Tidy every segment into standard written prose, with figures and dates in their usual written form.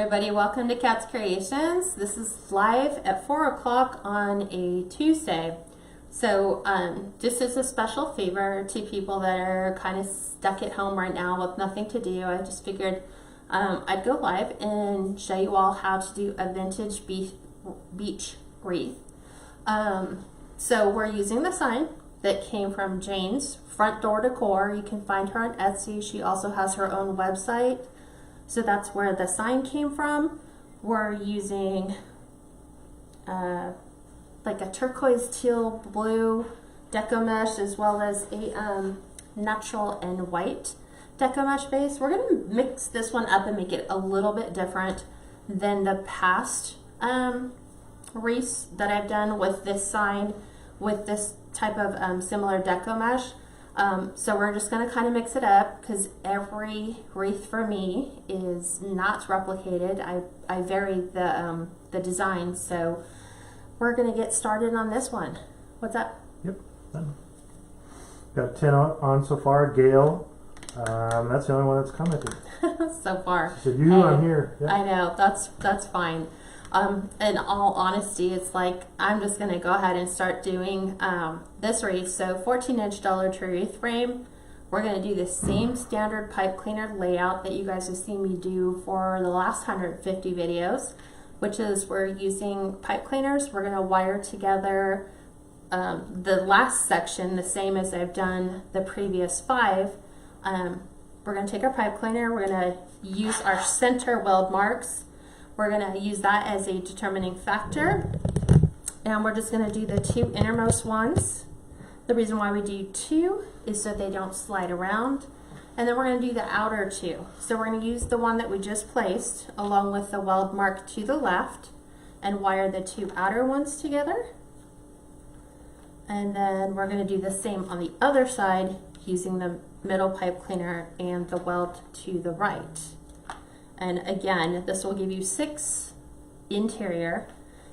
everybody, welcome to Kats Creations. This is live at 4 o'clock on a Tuesday. So just as a special favor to people that are kind of stuck at home right now with nothing to do, I just figured I'd go live and show you all how to do a vintage beach wreath. So we're using the sign that came from Jane's Front Door Decor. You can find her on Etsy. She also has her own website. So that's where the sign came from. We're using like a turquoise teal blue deco mesh, as well as a natural and white deco mesh base. We're gonna mix this one up and make it a little bit different than the past wreaths that I've done with this sign, with this type of similar deco mesh. So we're just going to kind of mix it up because every wreath for me is not replicated. I vary the design, so we're going to get started on this one. What's up? Yep, done. Got 10 on so far. Gail, that's the only one that's commented. So far. She said, I'm here. Yep. I know, that's fine. In all honesty, it's like I'm just going to go ahead and start doing this wreath. So 14-inch Dollar Tree wreath frame. We're going to do the same standard pipe cleaner layout that you guys have seen me do for the last 150 videos, which is we're using pipe cleaners. We're going to wire together the last section the same as I've done the previous 5. We're going to take our pipe cleaner. We're going to use our center weld marks. We're going to use that as a determining factor, and we're just going to do the 2 innermost ones. The reason why we do 2 is so they don't slide around, and then we're going to do the outer 2. So we're going to use the one that we just placed along with the weld mark to the left and wire the 2 outer ones together, and then we're going to do the same on the other side using the middle pipe cleaner and the weld to the right. And again, this will give you 6 interior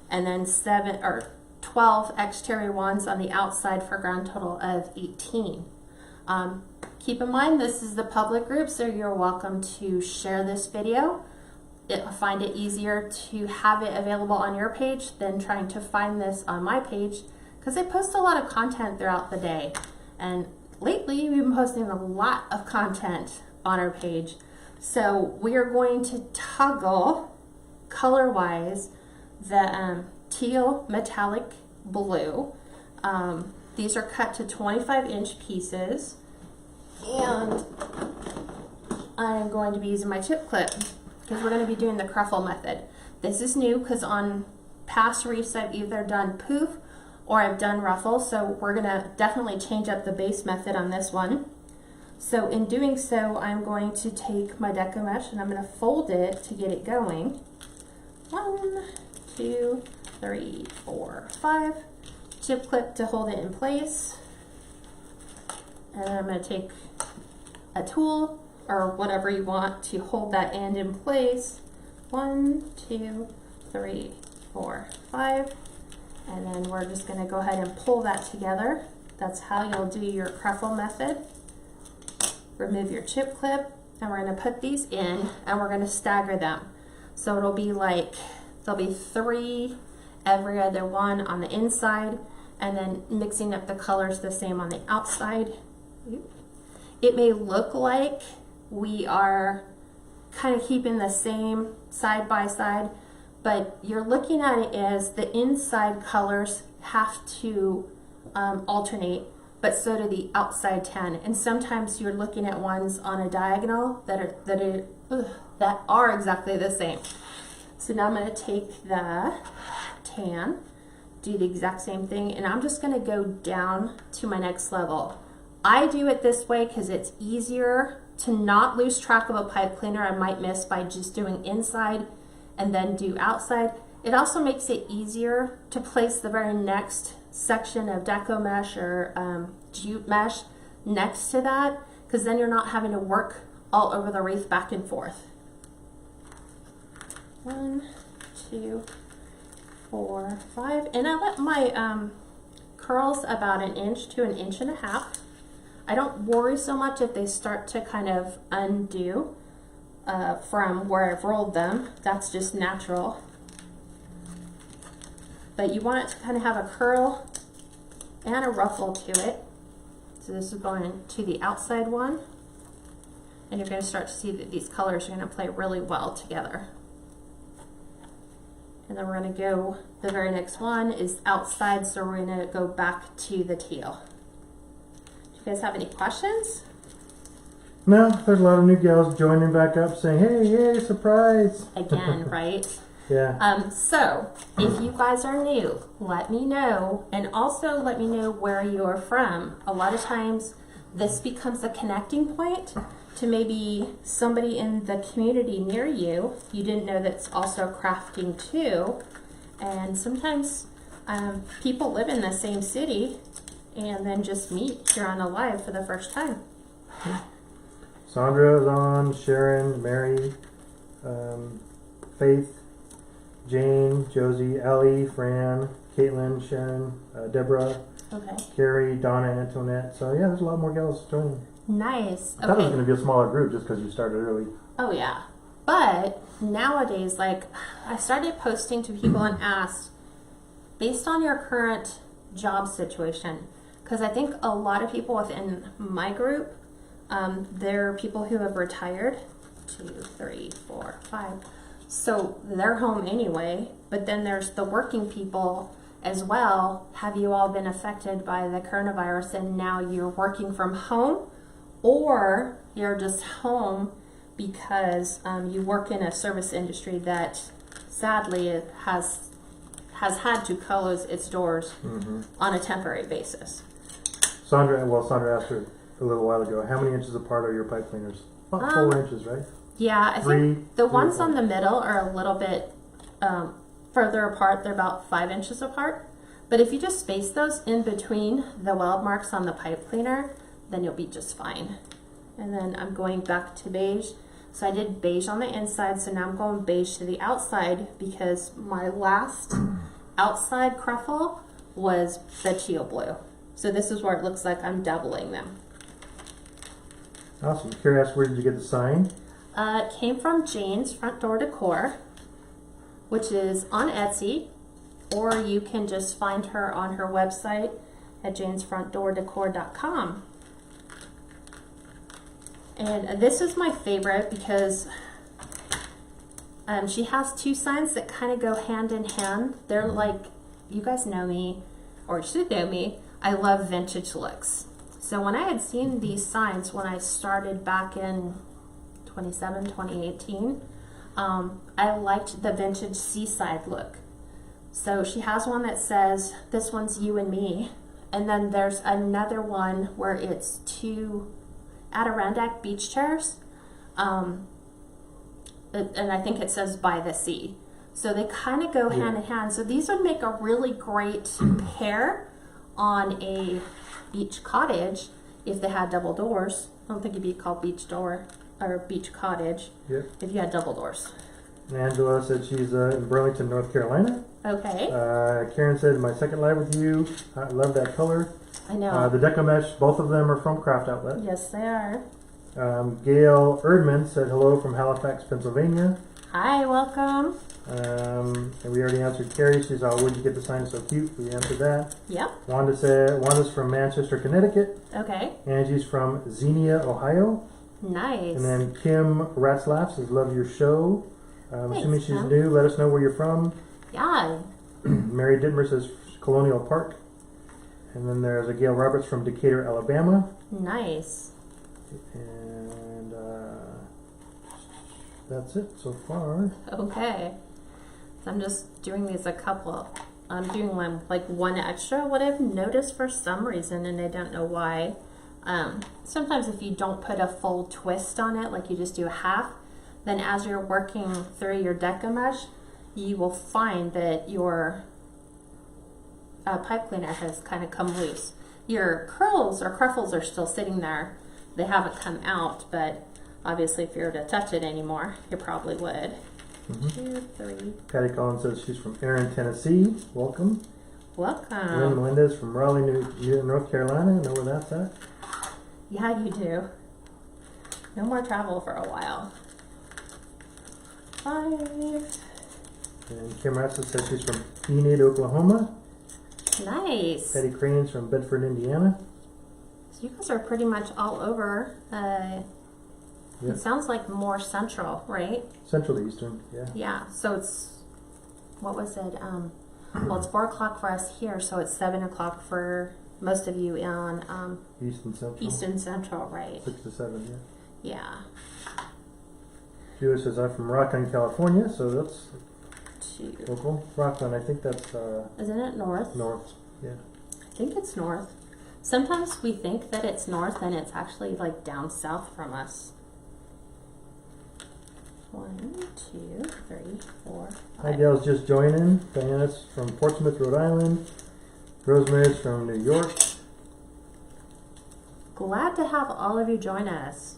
and then 7 or 12 exterior ones on the outside for a grand total of 18. Keep in mind, this is the public group, so you're welcome to share this video. I find it easier to have it available on your page than trying to find this on my page, because I post a lot of content throughout the day. And lately, we've been posting a lot of content on our page. So we are going to toggle color-wise the teal metallic blue. These are cut to 25-inch pieces, and I'm going to be using my chip clip because we're going to be doing the Cruffle method. This is new because on past wreaths I've either done poof or I've done ruffle, so we're going to definitely change up the base method on this one. So in doing so, I'm going to take my deco mesh and I'm going to fold it to get it going. 1, 2, 3, 4, 5. Chip clip to hold it in place. And I'm going to take a tool or whatever you want to hold that end in place. 1, 2, 3, 4, 5. And then we're just going to go ahead and pull that together. That's how you'll do your Cruffle method. Remove your chip clip, and we're going to put these in and we're going to stagger them. So it'll be like, there'll be 3 every other one on the inside, and then mixing up the colors the same on the outside. It may look like we are kind of keeping the same side by side, but you're looking at it as the inside colors have to alternate, but so do the outside 10. And sometimes you're looking at ones on a diagonal that are exactly the same. So now I'm going to take the tan, do the exact same thing, and I'm just going to go down to my next level. I do it this way because it's easier to not lose track of a pipe cleaner I might miss by just doing inside and then do outside. It also makes it easier to place the very next section of deco mesh or jute mesh next to that, because then you're not having to work all over the wreath back and forth. 1, 2, 4, 5, and I let my curls about 1 inch to 1.5 inches. I don't worry so much if they start to kind of undo. from where I've rolled them. That's just natural. But you want it to kind of have a curl and a ruffle to it. So this is going to the outside one. And you're going to start to see that these colors are going to play really well together. And then we're going to go, the very next one is outside, so we're going to go back to the teal. Do you guys have any questions? No, there's a lot of new gals joining back up saying, hey, yay, surprise. Again, right? Yeah. So, if you guys are new, let me know. And also let me know where you're from. A lot of times, this becomes a connecting point to maybe somebody in the community near you. You didn't know that's also crafting too. And sometimes people live in the same city and then just meet here on a live for the first time. Sandra is on, Sharon, Mary, Faith, Jane, Josie, Ellie, Fran, Caitlin, Sharon, Deborah, Okay. Carrie, Donna, and Antoinette. So yeah, there's a lot more gals joining. Nice. I thought it was going to be a smaller group just because you started early. Oh yeah. But nowadays, like, I started posting to people and asked, based on your current job situation, because I think a lot of people within my group, there are people who have retired, 2, 3, 4, 5. So they're home anyway, but then there's the working people as well. Have you all been affected by the coronavirus and now you're working from home? Or you're just home because you work in a service industry that sadly has had to close its doors on a temporary basis. Sandra asked her a little while ago, how many inches apart are your pipe cleaners? About 4 inches, right? Yeah, I think the ones on the middle are a little bit further apart. They're about 5 inches apart. But if you just space those in between the weld marks on the pipe cleaner, then you'll be just fine. And then I'm going back to beige. So I did beige on the inside, so now I'm going beige to the outside because my last outside cruffle was the teal blue. So this is where it looks like I'm doubling them. Awesome. Carrie asked, where did you get the sign? It came from Jane's Front Door Decor, which is on Etsy, or you can just find her on her website at janesfrontdoordecor.com. And this is my favorite because she has two signs that kind of go hand in hand. They're like, you guys know me, or should know me, I love vintage looks. So when I had seen these signs when I started back in 2018, I liked the vintage seaside look. So she has one that says, this one's you and me. And then there's another one where it's two Adirondack beach chairs. And I think it says by the sea. So they kind of go hand in hand. So these would make a really great pair on a beach cottage if they had double doors. I don't think it'd be called beach door or beach cottage if you had double doors. Angela said she's in Burlington, North Carolina. Okay. Karen said, my second live with you. I love that color. I know. The Deco mesh, both of them are from Craft Outlet. Yes, they are. Gail Erdman said hello from Halifax, Pennsylvania. Hi, welcome. And we already answered Carrie. She's all, where'd you get the sign so cute? We answered that. Yep. Wanda's from Manchester, Connecticut. Okay. Angie's from Xenia, Ohio. Nice. And then Kim Ratzlaff says, love your show. Assuming she's Kim. new, let us know where you're from. Yeah. Mary Dittmer says Colonial Park. And then there's a Gail Roberts from Decatur, Alabama. Nice. And that's it so far. Okay. So I'm just doing these a couple. I'm doing one, like one extra. What I've noticed for some reason, and I don't know why, sometimes if you don't put a full twist on it, like you just do a half, then as you're working through your Deco mesh, you will find that your pipe cleaner has kind of come loose. Your curls or Cruffles are still sitting there. They haven't come out, but obviously if you were to touch it anymore, you probably would. 2, 3. Patty Collins says she's from Erin, Tennessee. Welcome. Welcome. Lynn Melendez from Raleigh, North Carolina. Know where that's at? Yeah, you do. No more travel for a while. 5. And Kim Ratson says she's from Enid, Oklahoma. Nice. Betty Crane's from Bedford, Indiana. So you guys are pretty much all over. Yep. It sounds like more central, right? Central to Eastern, yeah. Yeah, so it's, what was it? Well, it's 4 o'clock for us here, so it's 7 o'clock for most of you on Eastern Central. Eastern Central, right? 6 to 7, yeah. Yeah. Julia says I'm from Rattan, California, so that's 2. local. Rattan, I think that's Isn't it north? north, yeah. I think it's north. Sometimes we think that it's north and it's actually like down south from us. 1, 2, 3, 4, 5. Hi, Gail's just joining. Diana's from Portsmouth, Rhode Island. Rosemary's from New York. Glad to have all of you join us.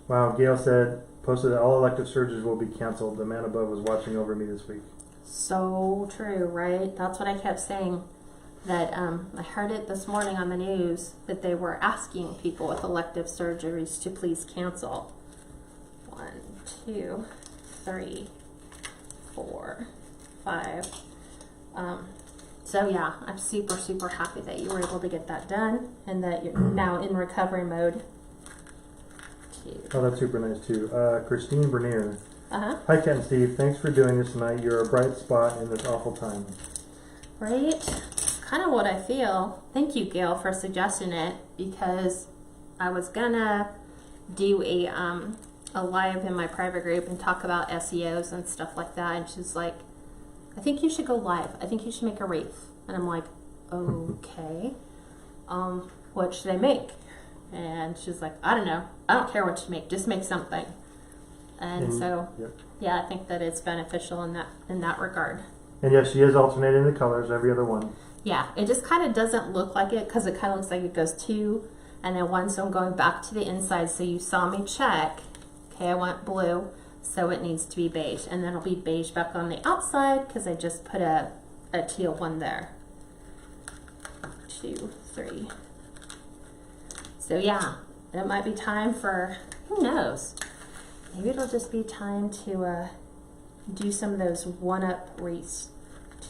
Wow, Gail said, posted that all elective surgeries will be canceled. The man above was watching over me this week. So true, right? That's what I kept saying. That I heard it this morning on the news that they were asking people with elective surgeries to please cancel. 1, 2, 3, 4, 5. So yeah, I'm super, super happy that you were able to get that done and that you're now in recovery mode. 2. Oh, that's super nice too. Christine Bernier. Uh-huh. Hi, Kat and Steve. Thanks for doing this tonight. You're a bright spot in this awful time. Right? It's kind of what I feel. Thank you, Gail, for suggesting it, because I was gonna do a live in my private group and talk about SEOs and stuff like that, and she's like, I think you should go live. I think you should make a wreath. And I'm like, okay. What should I make? And she's like, I don't know. I don't care what you make. Just make something. And so, yep. yeah, I think that it's beneficial in that regard. And yes, she is alternating the colors every other one. Yeah, it just kind of doesn't look like it because it kind of looks like it goes 2 and then 1. So I'm going back to the inside. So you saw me check. Okay, I want blue, so it needs to be beige. And then it'll be beige back on the outside because I just put a teal one there. 2, 3. So yeah, it might be time for, who knows? Maybe it'll just be time to do some of those one-up wreaths.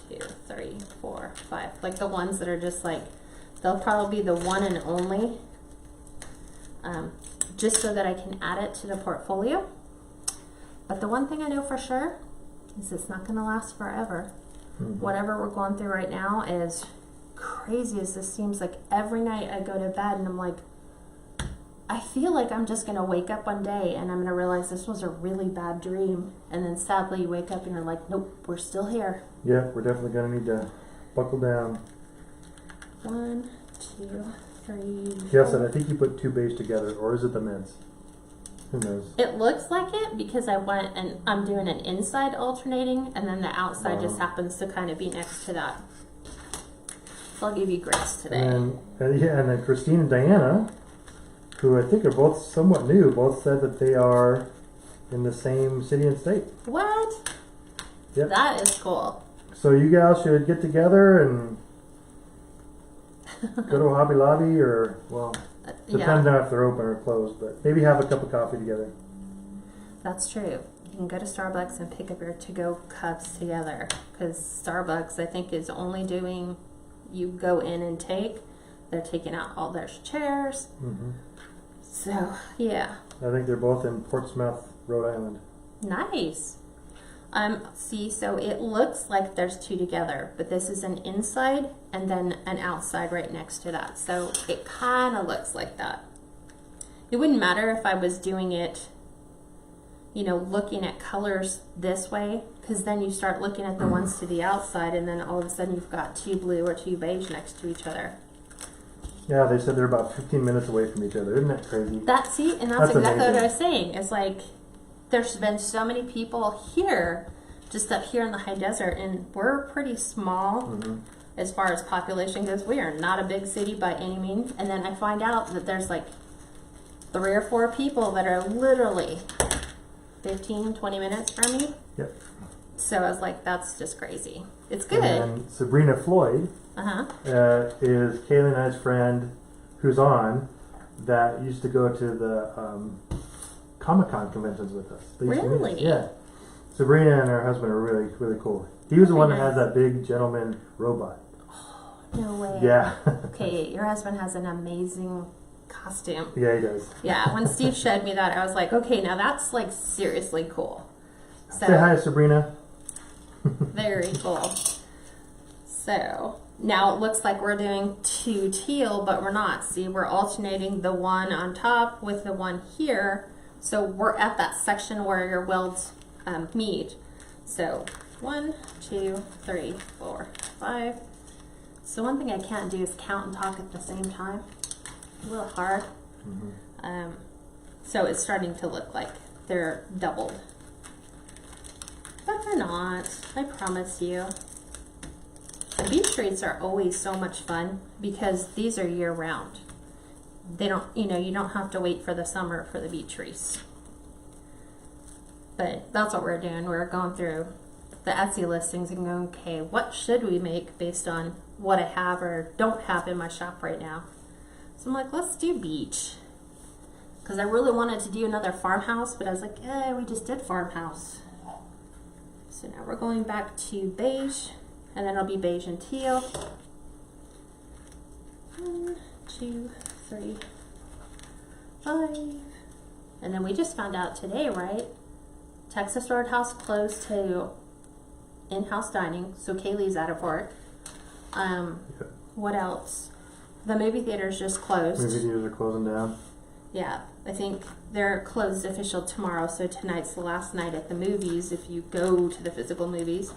2, 3, 4, 5. Like the ones that are just like, they'll probably be the one and only. Just so that I can add it to the portfolio. But the one thing I know for sure is it's not going to last forever. Mm-hmm. Whatever we're going through right now, as crazy as this seems, like every night I go to bed and I'm like, I feel like I'm just going to wake up one day and I'm going to realize this was a really bad dream. And then sadly you wake up and you're like, nope, we're still here. Yeah, we're definitely going to need to buckle down. 1, 2, 3. Yes, and I think you put 2 beige together, or is it the mints? Who knows? It looks like it because I went and I'm doing an inside alternating and then the outside just happens to kind of be next to that. So I'll give you grace today. And then Christine and Diana, who I think are both somewhat new, both said that they are in the same city and state. What? Yep. That is cool. So you guys should get together and go to a Hobby Lobby, or, well, depends on if they're open or closed, but maybe have a cup of coffee together. That's true. You can go to Starbucks and pick up your to-go cups together, because Starbucks, I think, is only doing, you go in and take. They're taking out all their chairs. Mm-hmm. So, yeah. I think they're both in Portsmouth, Rhode Island. Nice. See, so it looks like there's 2 together, but this is an inside and then an outside right next to that. So it kind of looks like that. It wouldn't matter if I was doing it, you know, looking at colors this way, because then you start looking at the ones to the outside and then all of a sudden you've got 2 blue or 2 beige next to each other. Yeah, they said they're about 15 minutes away from each other. Isn't that crazy? And that's exactly amazing. what I was saying. It's like, there's been so many people here, just up here in the high desert, and we're pretty small as far as population goes. We are not a big city by any means. And then I find out that there's like 3 or 4 people that are literally 15, 20 minutes from me. Yep. So I was like, that's just crazy. It's good. And Sabrina Floyd is Kaylee and I's friend who's on, that used to go to the Comic-Con conventions with us. They used to meet us. Really? Yeah. Sabrina and her husband are really, really cool. He was the one that has that big gentleman robot. No way. Yeah. Okay, your husband has an amazing costume. Yeah, he does. Yeah, when Steve showed me that, I was like, okay, now that's like seriously cool. So, Say hi, Sabrina. very cool. So now it looks like we're doing 2 teal, but we're not. See, we're alternating the one on top with the one here. So we're at that section where your welds meet. So 1, 2, 3, 4, 5. So one thing I can't do is count and talk at the same time. A little hard. So it's starting to look like they're doubled. But they're not, I promise you. The beach wreaths are always so much fun because these are year round. They don't, you don't have to wait for the summer for the beach wreaths. But that's what we're doing. We're going through the Etsy listings and going, okay, what should we make based on what I have or don't have in my shop right now? So I'm like, let's do beach. Because I really wanted to do another farmhouse, but I was like, we just did farmhouse. So now we're going back to beige, and then it'll be beige and teal. 1, 2, 3, 5. And then we just found out today, right? Texas Roadhouse closed to in-house dining, so Kaylee's out of work. What else? The movie theaters just closed. Movie theaters are closing down. Yeah, I think they're closed official tomorrow, so tonight's the last night at the movies if you go to the physical movies.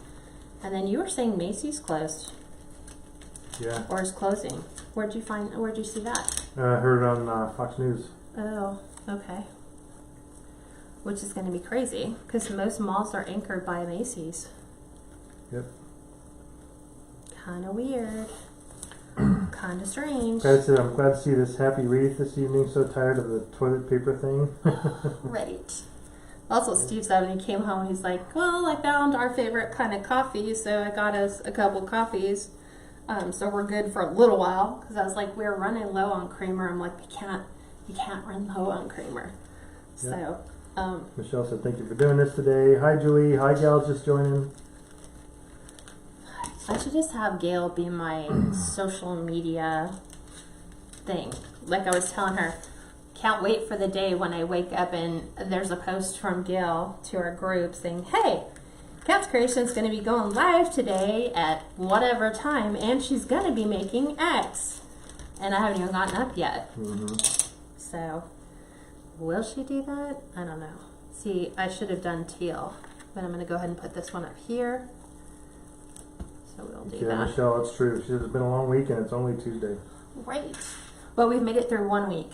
And then you were saying Macy's closed. Yeah. Or is closing. Where'd you see that? Heard it on Fox News. Oh, okay. Which is going to be crazy, because most malls are anchored by Macy's. Yep. Kind of weird. Kind of strange. Guys, I'm glad to see this happy wreath this evening. So tired of the toilet paper thing. Right. Also, Steve said when he came home, he's like, well, I found our favorite kind of coffee, so I got us a couple coffees. So we're good for a little while, because I was like, we're running low on creamer. I'm like, you can't run low on creamer. Yep. So, Michelle said, thank you for doing this today. Hi, Julie. Hi, gals just joining. I should just have Gail be my social media thing. Like I was telling her, can't wait for the day when I wake up and there's a post from Gail to our group saying, hey, Kats Creation's going to be going live today at whatever time, and she's going to be making X. And I haven't even gotten up yet. So, will she do that? I don't know. See, I should have done teal, but I'm going to go ahead and put this one up here. So we'll do Yeah, that. Michelle, it's true. She said it's been a long week and it's only Tuesday. Right. But we've made it through 1 week.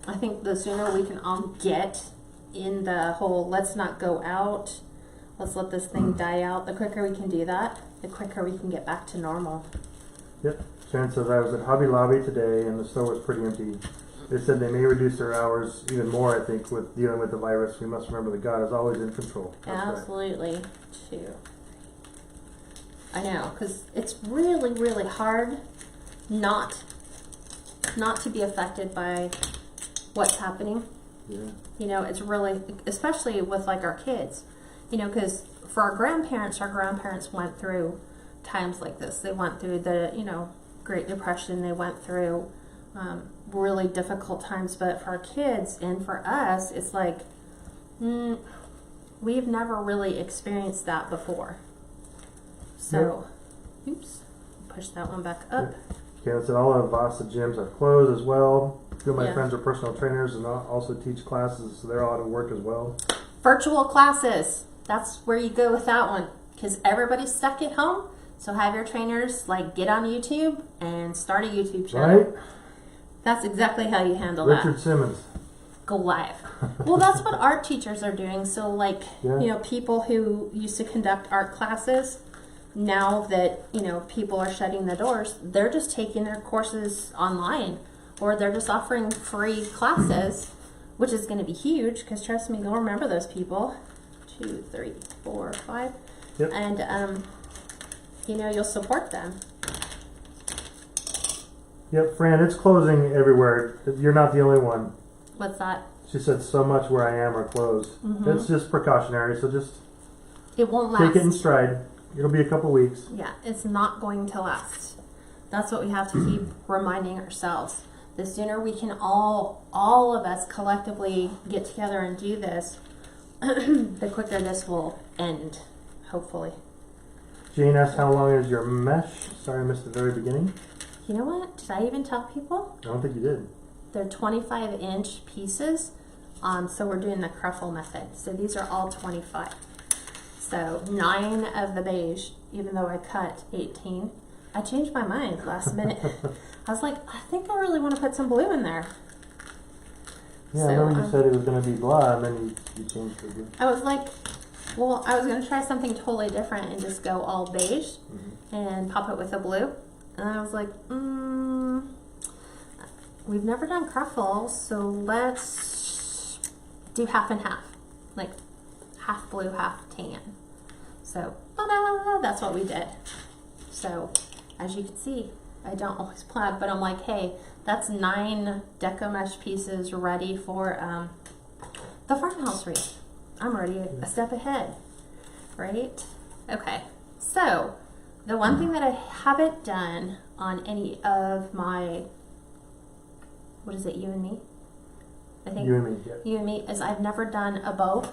I think the sooner we can all get in the whole let's not go out, let's let this thing die out, the quicker we can do that, the quicker we can get back to normal. Yep. Sharon says, I was at Hobby Lobby today and the store was pretty empty. They said they may reduce their hours even more, I think, with dealing with the virus. We must remember that God is always in control. That's Absolutely. Right. 2. I know, because it's really, really hard not to be affected by what's happening. Yeah. It's really, especially with like our kids, because for our grandparents went through times like this. They went through the, Great Depression. They went through really difficult times. But for our kids and for us, it's like, we've never really experienced that before. So, oops, push that one back up. Kayla said all of Vasa gyms are closed as well. Two of my Yeah. friends are personal trainers and also teach classes, so they're all out of work as well. Virtual classes. That's where you go with that one, because everybody's stuck at home. So have your trainers get on YouTube and start a YouTube channel. Right? That's exactly how you handle Richard that. Simmons. Go live. Well, that's what art teachers are doing. So Yeah. People who used to conduct art classes, now that, people are shutting the doors, they're just taking their courses online, or they're just offering free classes, which is going to be huge, because trust me, you'll remember those people. 2, 3, 4, 5. Yep. And, you'll support them. Yep, Fran, it's closing everywhere. You're not the only one. What's that? She said so much where I am are closed. It's just precautionary, so just It won't last. take it in stride. It'll be a couple weeks. Yeah, it's not going to last. That's what we have to keep reminding ourselves. The sooner we can all of us collectively get together and do this, the quicker this will end, hopefully. Jane asked, how long is your mesh? Sorry, I missed the very beginning. You know what? Did I even tell people? I don't think you did. They're 25-inch pieces, so we're doing the Cruffle method. So these are all 25. So 9 of the beige, even though I cut 18. I changed my mind last minute. I was like, I think I really want to put some blue in there. Yeah, So, I remember you said it was going to be blah, and then you changed it. I was like, well, I was going to try something totally different and just go all beige and pop it with a blue. And I was like, we've never done Cruffles, so let's do half and half. Like half blue, half tan. So, ta-da, that's what we did. So, as you can see, I don't always plan, but I'm like, hey, that's 9 Deco mesh pieces ready for the farmhouse wreath. I'm already a step ahead, right? Okay, so the one thing that I haven't done on any of my, what is it, you and me? I think You and me, yeah. you and me is I've never done a bow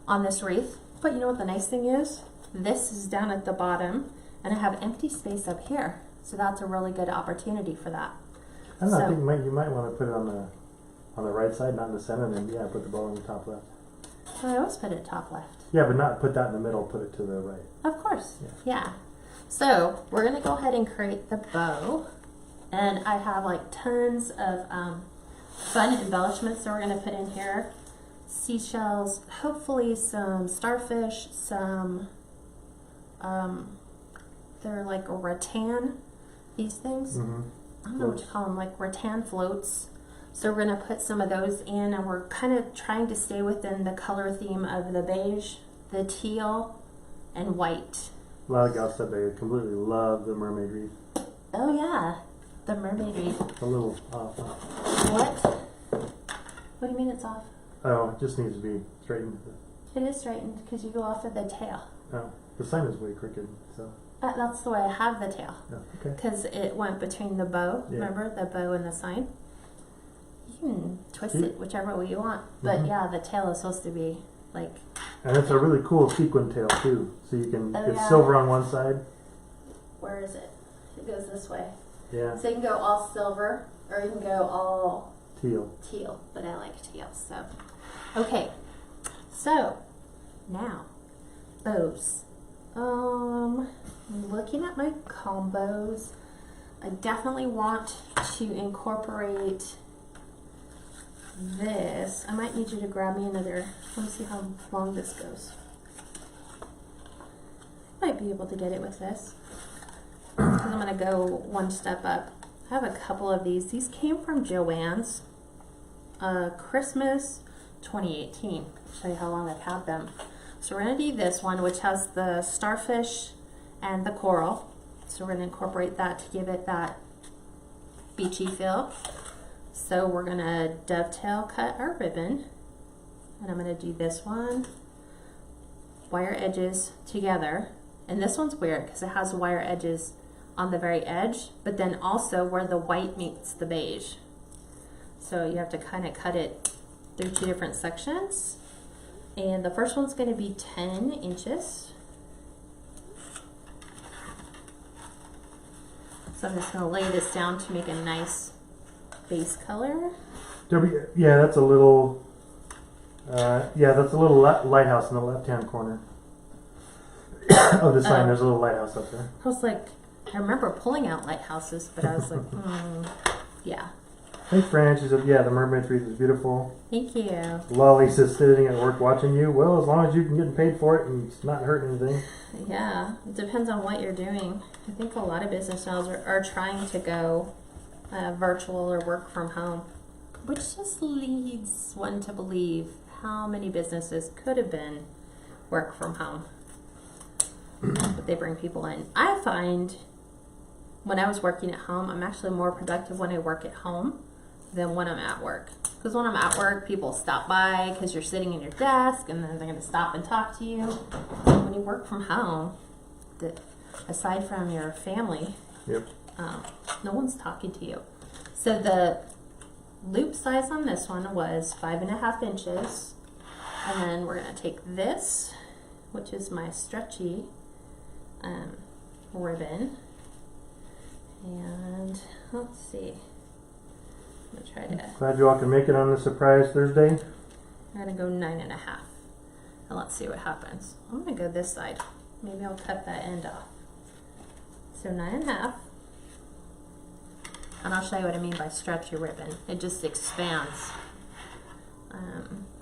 on this wreath, but you know what the nice thing is? This is down at the bottom, and I have empty space up here, so that's a really good opportunity for that. I don't know, I So- think you might want to put it on the right side, not in the center, and then yeah, put the bow on the top left. I always put it top left. Yeah, but not put that in the middle, put it to the right. Of course, yeah. So we're gonna go ahead and create the bow, and I have like tons of fun embellishments that we're gonna put in here. Seashells, hopefully some starfish, some they're like rattan, these things. I don't know what you call them, like rattan floats. So we're gonna put some of those in, and we're kind of trying to stay within the color theme of the beige, the teal, and white. A lot of gals said they completely love the mermaid wreath. Oh yeah, the mermaid wreath. A little off. What? What do you mean it's off? Oh, it just needs to be straightened. It is straightened because you go off of the tail. Oh, the sign is way crooked, so. That's the way I have the tail. Oh, okay. Because it went between the bow, Yeah. remember? The bow and the sign. You can twist See? it whichever way you want. But yeah, the tail is supposed to be like... And it's a really cool sequin tail too. So you can, Oh, it's yeah. silver on one side. Where is it? It goes this way. Yeah. So you can go all silver, or you can go all Teal. teal. But I like teal, so... Okay. So, now, bows. Looking at my combos, I definitely want to incorporate this. I might need you to grab me another, let me see how long this goes. Might be able to get it with this, because I'm going to go one step up. I have a couple of these. These came from Joann's Christmas 2018. I'll show you how long I've had them. So we're going to do this one, which has the starfish and the coral. So we're going to incorporate that to give it that beachy feel. So we're going to dovetail cut our ribbon. And I'm going to do this one, wire edges together. And this one's weird because it has wire edges on the very edge, but then also where the white meets the beige. So you have to kind of cut it through 2 different sections. And the first one's going to be 10 inches. So I'm just going to lay this down to make a nice base color. Yeah, that's a little, lighthouse in the left-hand corner of the sign. Oh. There's a little lighthouse up there. I was like, I remember pulling out lighthouses, but I was like, yeah. Thanks, Fran. She said, yeah, the mermaid wreath is beautiful. Thank you. Lolly says, sitting at work watching you. Well, as long as you can get paid for it and it's not hurting anything. Yeah, it depends on what you're doing. I think a lot of business owners are trying to go virtual or work from home, which just leads one to believe how many businesses could have been work from home. But they bring people in. I find when I was working at home, I'm actually more productive when I work at home than when I'm at work. Because when I'm at work, people stop by because you're sitting in your desk and then they're going to stop and talk to you. When you work from home, aside from your family, Yep. no one's talking to you. So the loop size on this one was 5.5 inches. And then we're going to take this, which is my stretchy ribbon. And let's see. I'm going to try to... Glad you all can make it on the surprise Thursday. I'm going to go 9.5. And let's see what happens. I'm going to go this side. Maybe I'll cut that end off. So 9.5. And I'll show you what I mean by stretchy ribbon. It just expands.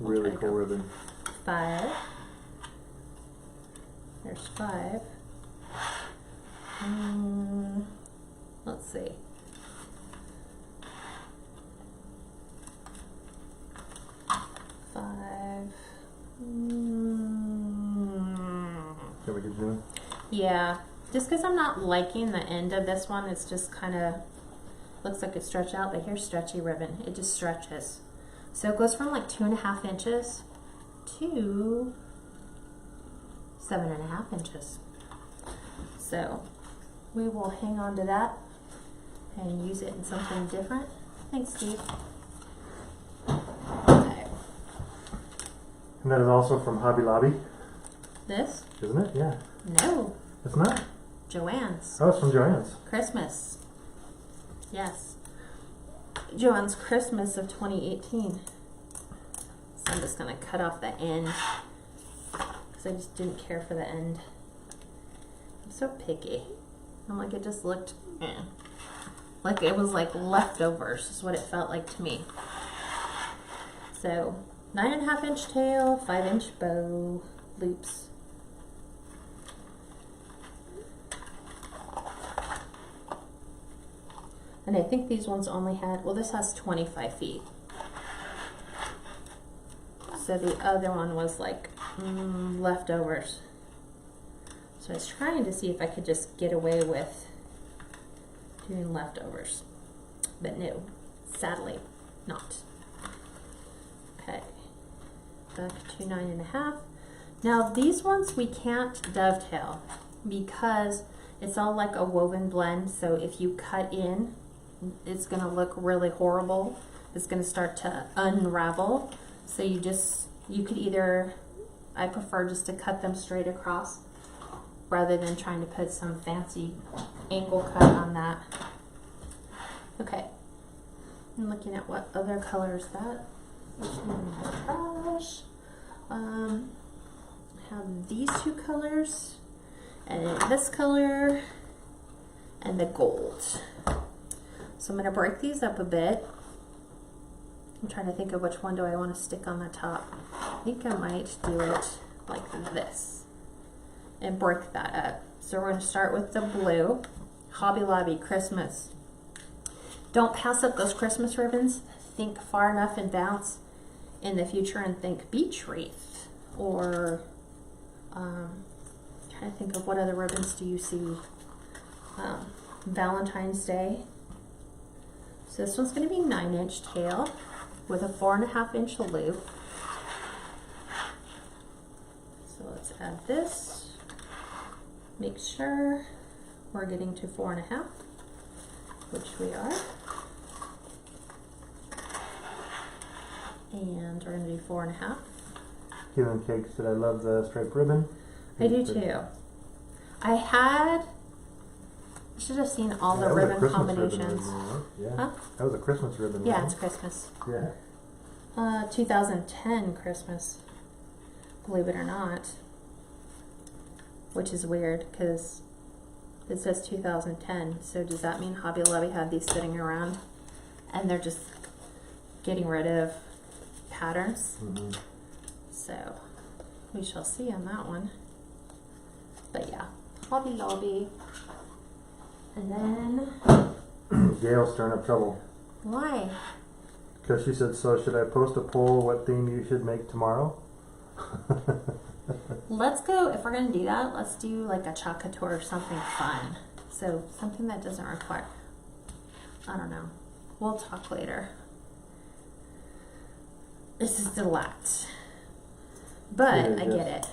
Really cool ribbon. 5. There's 5. Let's see. Is that what you're doing? Yeah, just because I'm not liking the end of this one, it's just kind of looks like it's stretched out, but here's stretchy ribbon. It just stretches. So it goes from like 2.5 inches to 7.5 inches. So we will hang on to that and use it in something different. Thanks, Steve. Okay. And that is also from Hobby Lobby, This? isn't it? Yeah. No. It's not? Joann's. Oh, it's from Joann's. Christmas. Yes. Joann's Christmas of 2018. So I'm just going to cut off the end because I just didn't care for the end. I'm so picky. I'm like, it just looked like it was like leftovers is what it felt like to me. So 9.5 inch tail, 5 inch bow, loops. And I think these ones only had, well, this has 25 feet. So the other one was like leftovers. So I was trying to see if I could just get away with doing leftovers. But no, sadly not. Okay, back to 9.5. Now these ones we can't dovetail because it's all like a woven blend. So if you cut in, it's going to look really horrible. It's going to start to unravel. So you could either, I prefer just to cut them straight across rather than trying to put some fancy angle cut on that. Okay, I'm looking at what other colors that. Gosh. I have these two colors and this color and the gold. So I'm going to break these up a bit. I'm trying to think of which one do I want to stick on the top. I think I might do it like this and break that up. So we're going to start with the blue. Hobby Lobby Christmas. Don't pass up those Christmas ribbons. Think far enough in advance in the future and think beach wreath or trying to think of what other ribbons do you see. Valentine's Day. So this one's going to be 9 inch tail with a 4.5 inch loop. So let's add this. Make sure we're getting to 4.5, which we are. And we're going to do 4.5. Keelan Cake said I love the striped ribbon. I do too. I should have seen all the ribbon combinations. Yeah. Huh? That was a Christmas ribbon. Yeah, right? it's Christmas. Yeah. 2010 Christmas, believe it or not. Which is weird because it says 2010. So does that mean Hobby Lobby had these sitting around and they're just getting rid of patterns? Mm-hmm. So we shall see on that one. But yeah, Hobby Lobby. And then Gail's stirring up trouble. why? Because she said, so should I post a poll what theme you should make tomorrow? Let's go, if we're going to do that, let's do like a chocolate tour or something fun. So something that doesn't require, I don't know. We'll talk later. This is a lot. But I get it.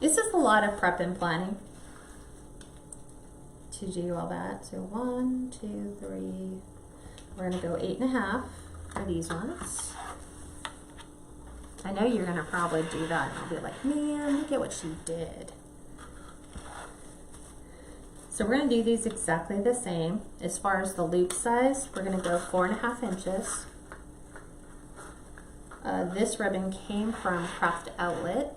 It's just a lot of prep and planning to do all that. So 1, 2, 3. We're gonna go 8.5 for these ones. I know you're gonna probably do that and you'll be like, man, look at what she did. So we're gonna do these exactly the same. As far as the loop size, we're gonna go 4.5 inches. This ribbon came from Craft Outlet.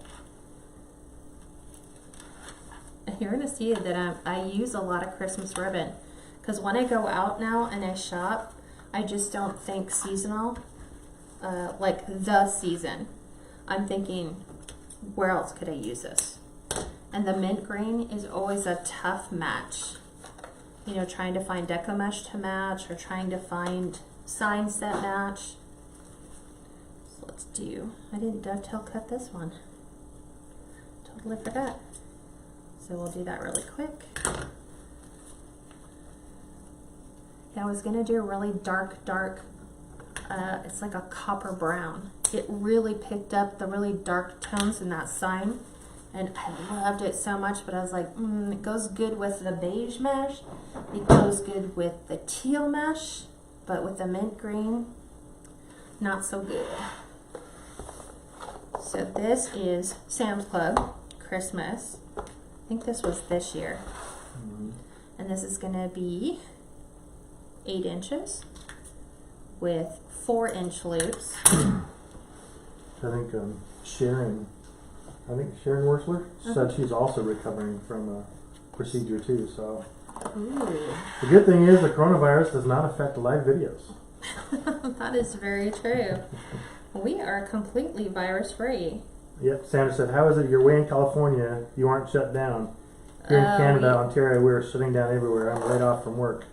And you're gonna see that I use a lot of Christmas ribbon, because when I go out now and I shop, I just don't think seasonal, like the season. I'm thinking, where else could I use this? And the mint green is always a tough match. You know, trying to find Deco mesh to match or trying to find signs that match. So let's do, I didn't dovetail cut this one. Totally forgot. So we'll do that really quick. Yeah, I was gonna do a really dark, it's like a copper brown. It really picked up the really dark tones in that sign, and I loved it so much, but I was like, it goes good with the beige mesh, it goes good with the teal mesh, but with the mint green, not so good. So this is Sam's Club Christmas. I think this was this year. And this is gonna be 8 inches with 4-inch loops. I think Sharon Wurzler said she's also recovering from a procedure too. So Ooh. the good thing is the coronavirus does not affect live videos. That is very true. We are completely virus free. Yep. Sandra said, "How is it you're way in California? You aren't shut down. Here in Canada, Ontario, we're shutting down everywhere. I'm laid off from work."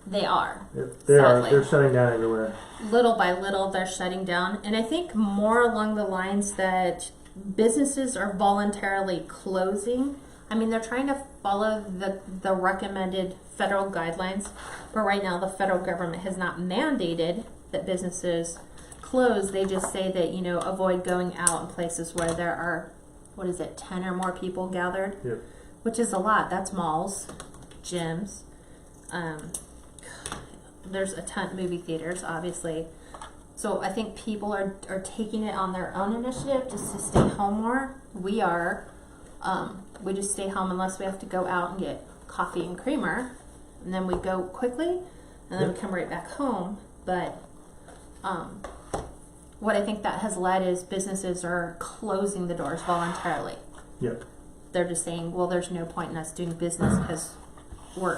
They are. They're shutting down everywhere. Little by little, they're shutting down. And I think more along the lines that businesses are voluntarily closing. I mean, they're trying to follow the recommended federal guidelines. But right now, the federal government has not mandated that businesses close. They just say that, you know, avoid going out in places where there are, 10 or more people gathered? Yep. Which is a lot. That's malls, gyms. There's a ton of movie theaters, obviously. So I think people are taking it on their own initiative just to stay home more. We are. We just stay home unless we have to go out and get coffee and creamer. And then we go quickly, and then we come right back home. But what I think that has led is businesses are closing the doors voluntarily. Yep. They're just saying, well, there's no point in us doing business because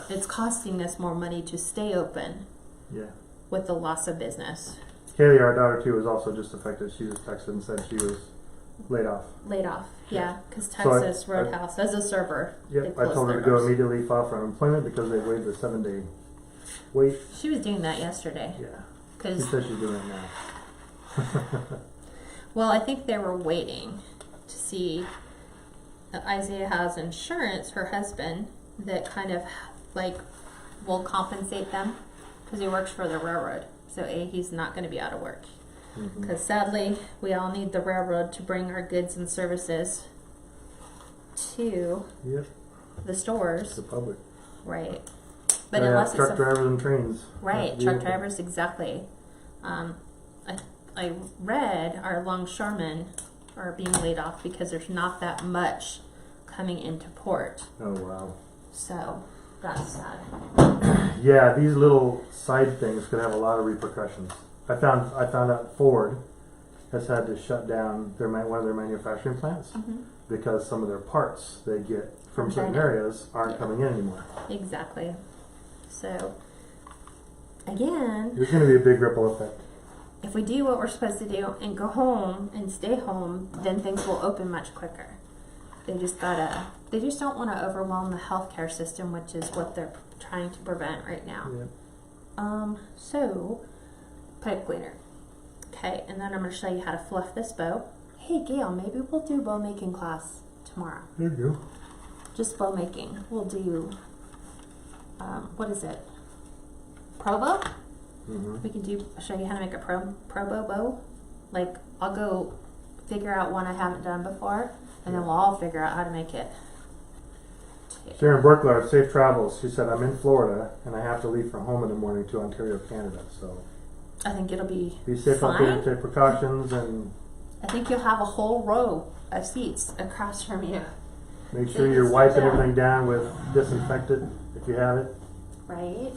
it's costing us more money to stay open. Yeah. With the loss of business. Kaylee, our daughter too, was also just affected. She just texted and said she was laid off. Laid off, yeah, because Texas Roadhouse, as a server, yep, I told her to go immediately file for unemployment because they waived the 7-day wait. She was doing that yesterday. Yeah. She said she's doing it now. Well, I think they were waiting to see. Isaiah has insurance, her husband, that kind of like will compensate them because he works for the railroad. So he's not going to be out of work. Because sadly, we all need the railroad to bring our goods and services to the stores. The public. Right. But unless truck drivers and trains. Right, truck drivers, exactly. I read our longshoremen are being laid off because there's not that much coming into port. Oh, wow. So that's sad. Yeah, these little side things could have a lot of repercussions. I found out Ford has had to shut down one of their manufacturing plants because some of their parts they get from certain areas aren't coming in anymore. Exactly. So again, there's going to be a big ripple effect. If we do what we're supposed to do and go home and stay home, then things will open much quicker. They just don't want to overwhelm the healthcare system, which is what they're trying to prevent right now. Yeah. So pipe cleaner. Okay, and then I'm going to show you how to fluff this bow. Hey Gail, maybe we'll do bow making class tomorrow. There you go. Just bow making. We'll do, what is it? Pro bow? We can show you how to make a pro bow bow. Like, I'll go figure out one I haven't done before, and then we'll all figure out how to make it. Sharon Burklar, safe travels. She said, I'm in Florida and I have to leave from home in the morning to Ontario, Canada. So I think it'll be safe fine. out there, take precautions, and I think you'll have a whole row of seats across from you. make sure you're wiping everything down with disinfectant if you have it. Right.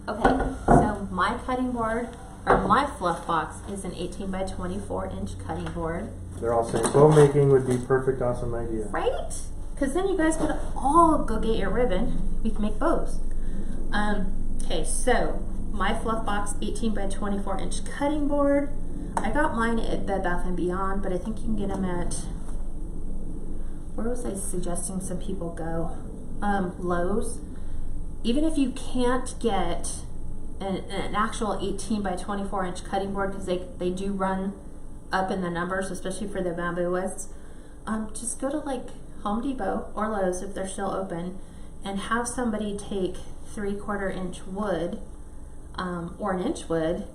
Okay, so my cutting board, or my fluff box, is an 18 by 24 inch cutting board. They're all saying bow making would be perfect, awesome idea. Right? Because then you guys could all go get your ribbon. We can make bows. Okay, so my fluff box 18 by 24 inch cutting board. I got mine at Bed Bath & Beyond, but I think you can get them at, where was I suggesting some people go? Lowe's. Even if you can't get an actual 18 by 24 inch cutting board, because they do run up in the numbers, especially for the bambooists, just go to like Home Depot or Lowe's if they're still open, and have somebody take 3/4 inch wood, or an inch wood,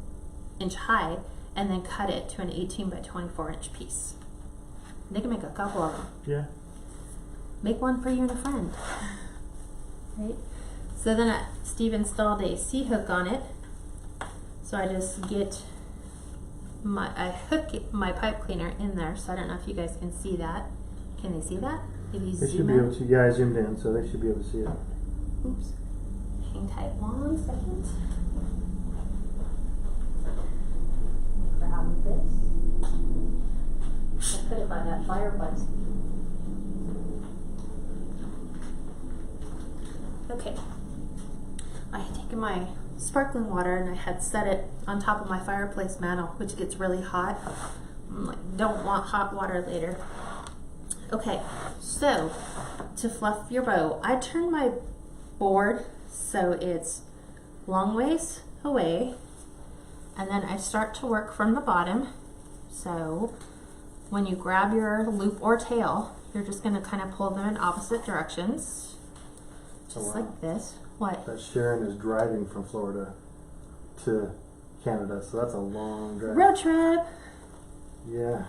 inch high, and then cut it to an 18 by 24 inch piece. They can make a couple of them. Yeah. Make one for you and a friend. Right? So then Steve installed a C-hook on it. So I just get I hook my pipe cleaner in there. So I don't know if you guys can see that. Can they see that? If you They should zoom be in. able to, yeah, I zoomed in, so they should be able to see it. Oops. Hang tight 1 second. Grab this. I put it by that fireplace. Okay. I had taken my sparkling water and I had set it on top of my fireplace mantle, which gets really hot. I'm like, don't want hot water later. Okay, so to fluff your bow, I turn my board so it's long ways away, and then I start to work from the bottom. So when you grab your loop or tail, you're just going to kind of pull them in opposite directions, just like this. What? That Sharon is driving from Florida to Canada, so that's a long drive. Road trip. Yeah.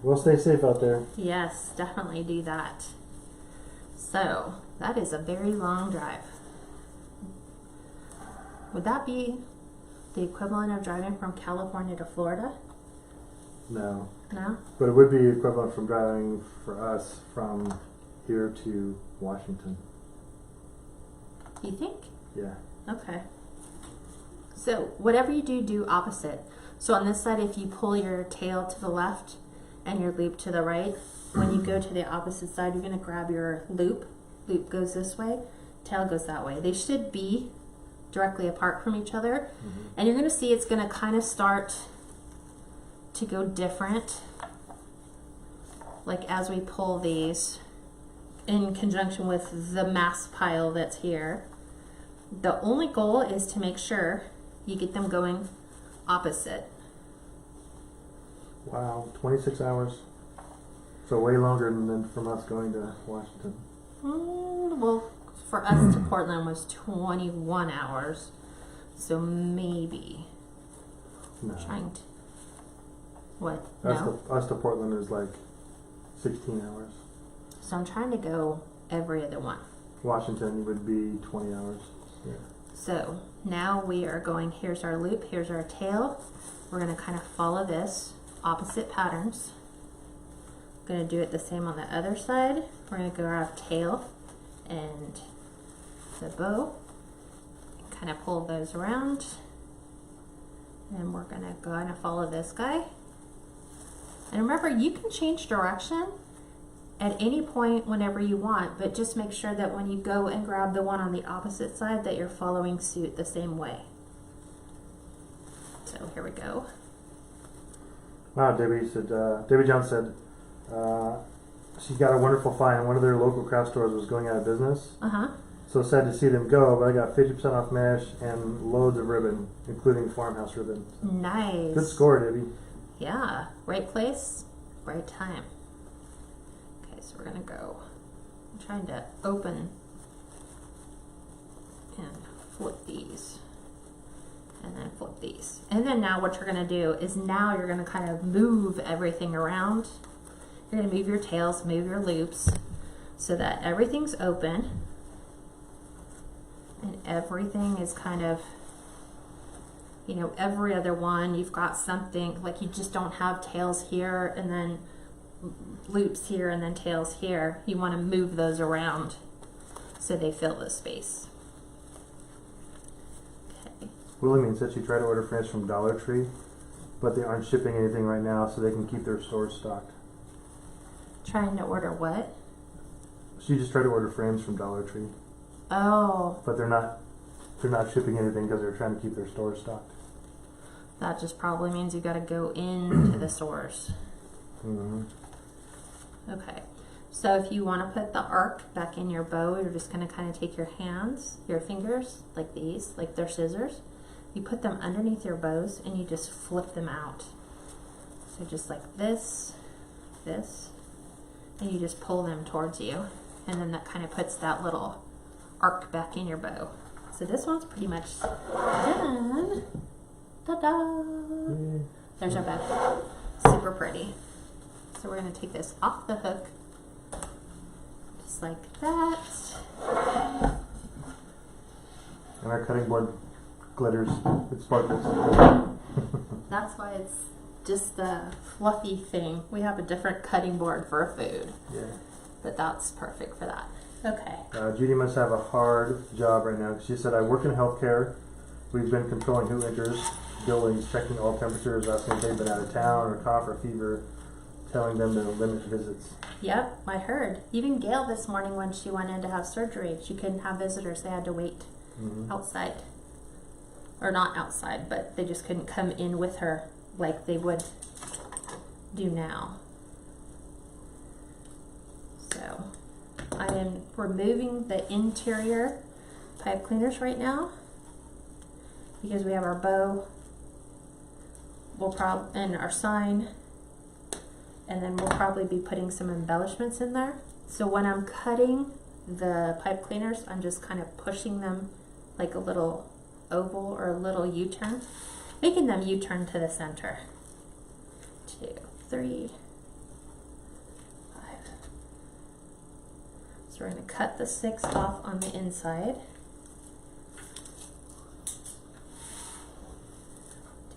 We'll stay safe out there. Yes, definitely do that. So that is a very long drive. Would that be the equivalent of driving from California to Florida? No. No? But it would be equivalent from driving for us from here to Washington. You think? Yeah. Okay. So whatever you do, do opposite. So on this side, if you pull your tail to the left and your loop to the right, when you go to the opposite side, you're going to grab your loop. Loop goes this way, tail goes that way. They should be directly apart from each other. Mm-hmm. And you're going to see it's going to kind of start to go different, like as we pull these in conjunction with the mass pile that's here. The only goal is to make sure you get them going opposite. Wow, 26 hours. So way longer than from us going to Washington. Well, for us to Portland was 21 hours. So maybe. No. Trying to. What? Us, No? us to Portland is like 16 hours. So I'm trying to go every other one. Washington would be 20 hours. Yeah. So now we are going, here's our loop, here's our tail. We're going to kind of follow this, opposite patterns. Going to do it the same on the other side. We're going to go grab tail and the bow, kind of pull those around, and we're going to go and follow this guy. And remember, you can change direction at any point whenever you want, but just make sure that when you go and grab the one on the opposite side that you're following suit the same way. So here we go. Wow, Debbie said, Debbie Jones said, she got a wonderful find. One of their local craft stores was going out of business. So sad to see them go, but I got 50% off mesh and loads of ribbon, including farmhouse ribbon. Nice. Good score, Debbie. Yeah, right place, right time. Okay, so we're gonna go. I'm trying to open and flip these. and then flip these. And then now what you're gonna do is now you're gonna kind of move everything around. You're gonna move your tails, move your loops, so that everything's open and everything is kind of, you know, every other one, you've got something, like you just don't have tails here and then loops here and then tails here. You wanna move those around so they fill the space. Williamine said she tried to order frames from Dollar Tree, but they aren't shipping anything right now, so they can keep their stores stocked. Trying to order what? She just tried to order frames from Dollar Tree, Oh, but they're not shipping anything because they're trying to keep their stores stocked. that just probably means you gotta go into the stores. Mm-hmm. Okay, so if you wanna put the arc back in your bow, you're just gonna kind of take your hands, your fingers, like these, like they're scissors. You put them underneath your bows and you just flip them out. So just like this, this, and you just pull them towards you. And then that kind of puts that little arc back in your bow. So this one's pretty much done. Ta-da! There's our bow. Super pretty. So we're gonna take this off the hook, just like that. And our cutting board glitters, it sparkles. That's why it's just the fluffy thing. We have a different cutting board for food, Yeah. but that's perfect for that. Okay. Judy must have a hard job right now. She said, I work in healthcare. We've been controlling who enters buildings, checking all temperatures, asking if they've been out of town or cough or fever, telling them to limit visits. Yep, I heard. Even Gail this morning when she went in to have surgery, she couldn't have visitors. They had to wait outside. Or not outside, but they just couldn't come in with her like they would do now. So I am removing the interior pipe cleaners right now because we have our bow, and our sign, and then we'll probably be putting some embellishments in there. So when I'm cutting the pipe cleaners, I'm just kind of pushing them like a little oval or a little U-turn, making them U-turn to the center. 2, 3, 5. So we're going to cut the 6 off on the inside.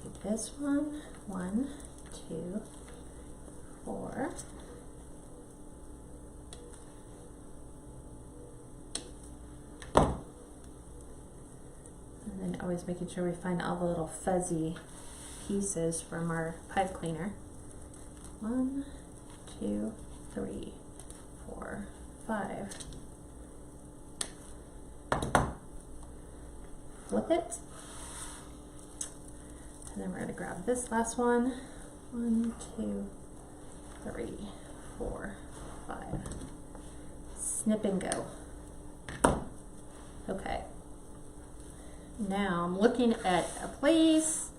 Take this one, 1, 2, 4. And always making sure we find all the little fuzzy pieces from our pipe cleaner. 1, 2, 3, 4, 5. Flip it. And then we're going to grab this last one. 1, 2, 3, 4, 5. Snip and go. Okay. Now I'm looking at a place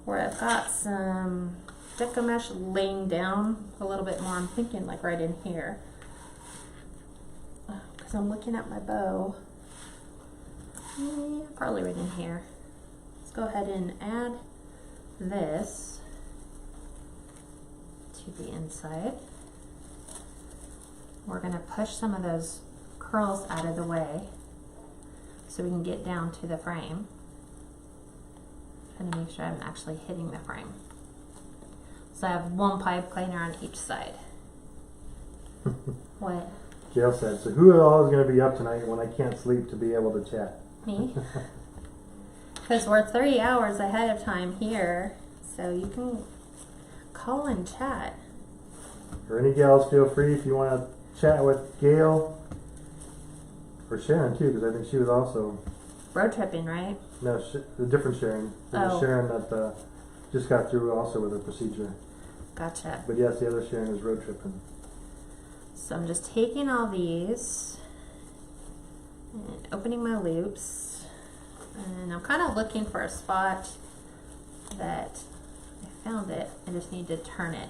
where I've got some Deco mesh laying down a little bit more. I'm thinking like right in here. Because I'm looking at my bow. Yeah, probably right in here. Let's go ahead and add this to the inside. We're going to push some of those curls out of the way so we can get down to the frame. Trying to make sure I'm actually hitting the frame. So I have one pipe cleaner on each side. What? Gail said, so who all is going to be up tonight when I can't sleep to be able to chat? Me? Because we're 3 hours ahead of time here, so you can call and chat. Or any gals, feel free if you want to chat with Gail. Or Sharon too, because I think she was also Road tripping, right? no the different Sharon. There's a Sharon that just got through also with her procedure. Gotcha. But yes, the other Sharon is road tripping. So I'm just taking all these and opening my loops, and I'm kind of looking for a spot that I found it. I just need to turn it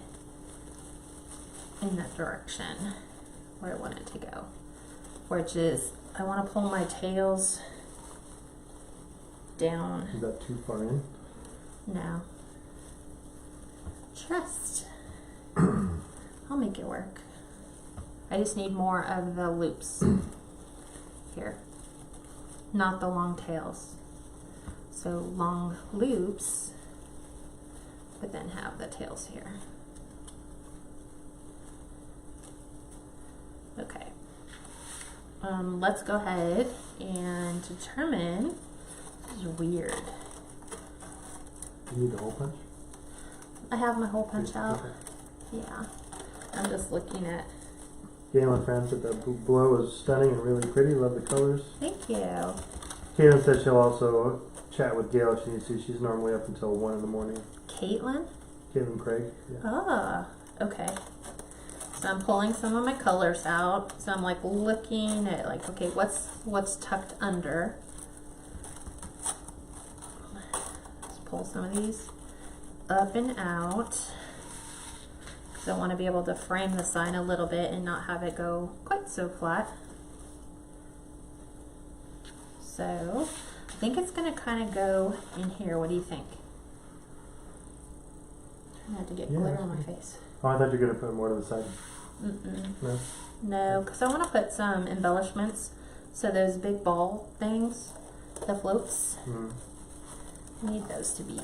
in that direction where I want it to go, which is I want to pull my tails down. Is that too far in? No. Just. I'll make it work. I just need more of the loops here, not the long tails. So long loops, but then have the tails here. Okay. Let's go ahead and determine. This is weird. You need the hole punch? I have my hole punch out. Okay. Yeah. I'm just looking at. Galen found that the blow is stunning and really pretty. Love the colors. Thank you. Caitlin said she'll also chat with Gail if she needs to. She's normally up until 1 in the morning. Caitlin? Caitlin Craig. Yeah. Ah, okay. So I'm pulling some of my colors out. So I'm like looking at like, okay, what's tucked under. Let's pull some of these up and out. Because I want to be able to frame the sign a little bit and not have it go quite so flat. So I think it's going to kind of go in here. What do you think? I had to get glitter on my face. Oh, I thought you were going to put more to the side. No? No, because I want to put some embellishments. So those big ball things, the floats, I need those to be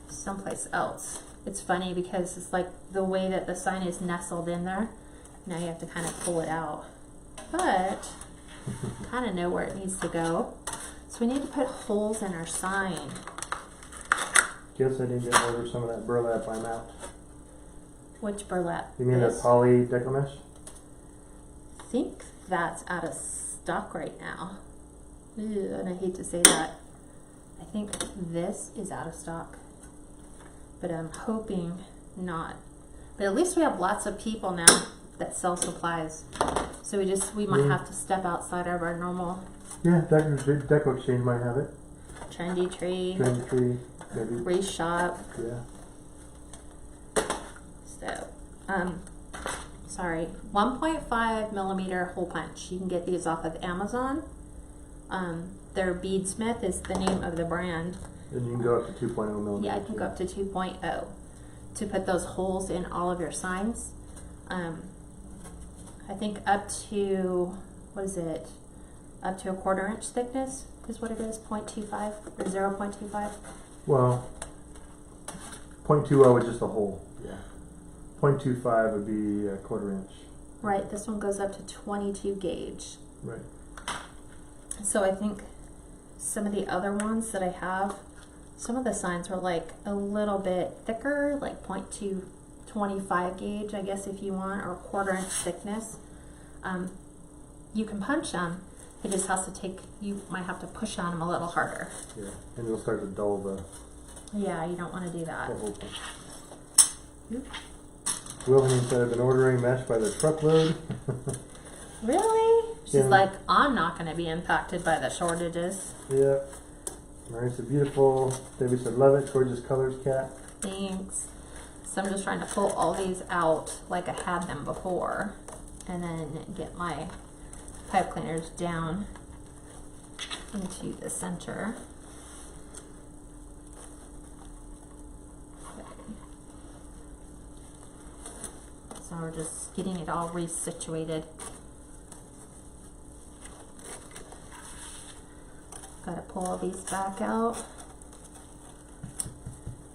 someplace else. It's funny because it's like the way that the sign is nestled in there. Now you have to kind of pull it out. But kind of know where it needs to go. So we need to put holes in our sign. Guess I need to order some of that burlap I'm out. Which burlap? You mean that poly Deco mesh? I think that's out of stock right now. Ew, and I hate to say that. I think this is out of stock. But I'm hoping not. But at least we have lots of people now that sell supplies. So we might have to step outside of our normal. Yeah, Deco Exchange might have it. Trendy Tree. Trendy Tree, maybe. Race Shop. Yeah. So, sorry, 1.5 millimeter hole punch. You can get these off of Amazon. Their Beadsmith is the name of the brand. And you can go up to 2.0 millimeters. Yeah, I can go up to 2.0 to put those holes in all of your signs. I think up to, what is it? Up to a 1/4 inch thickness is what it is, 0.25 or 0.25. Well, 0.20 is just a hole. Yeah. 0.25 would be a 1/4 inch. Right, this one goes up to 22 gauge. Right. So I think some of the other ones that I have, some of the signs were like a little bit thicker, like 0.225 gauge, I guess if you want, or 1/4 inch thickness. You can punch them. It just has to take, you might have to push on them a little harder. Yeah, and it'll start to dull the Yeah, you don't want to do that. whole thing. Wilhelmine said I've been ordering mesh by the truckload. Really? She's Yeah. like, I'm not going to be impacted by the shortages. Yeah. Mary said beautiful. Debbie said love it. Gorgeous colors, Kat. Thanks. So I'm just trying to pull all these out like I had them before, and then get my pipe cleaners down into the center. Okay. So we're just getting it all resituated. Gotta pull all these back out.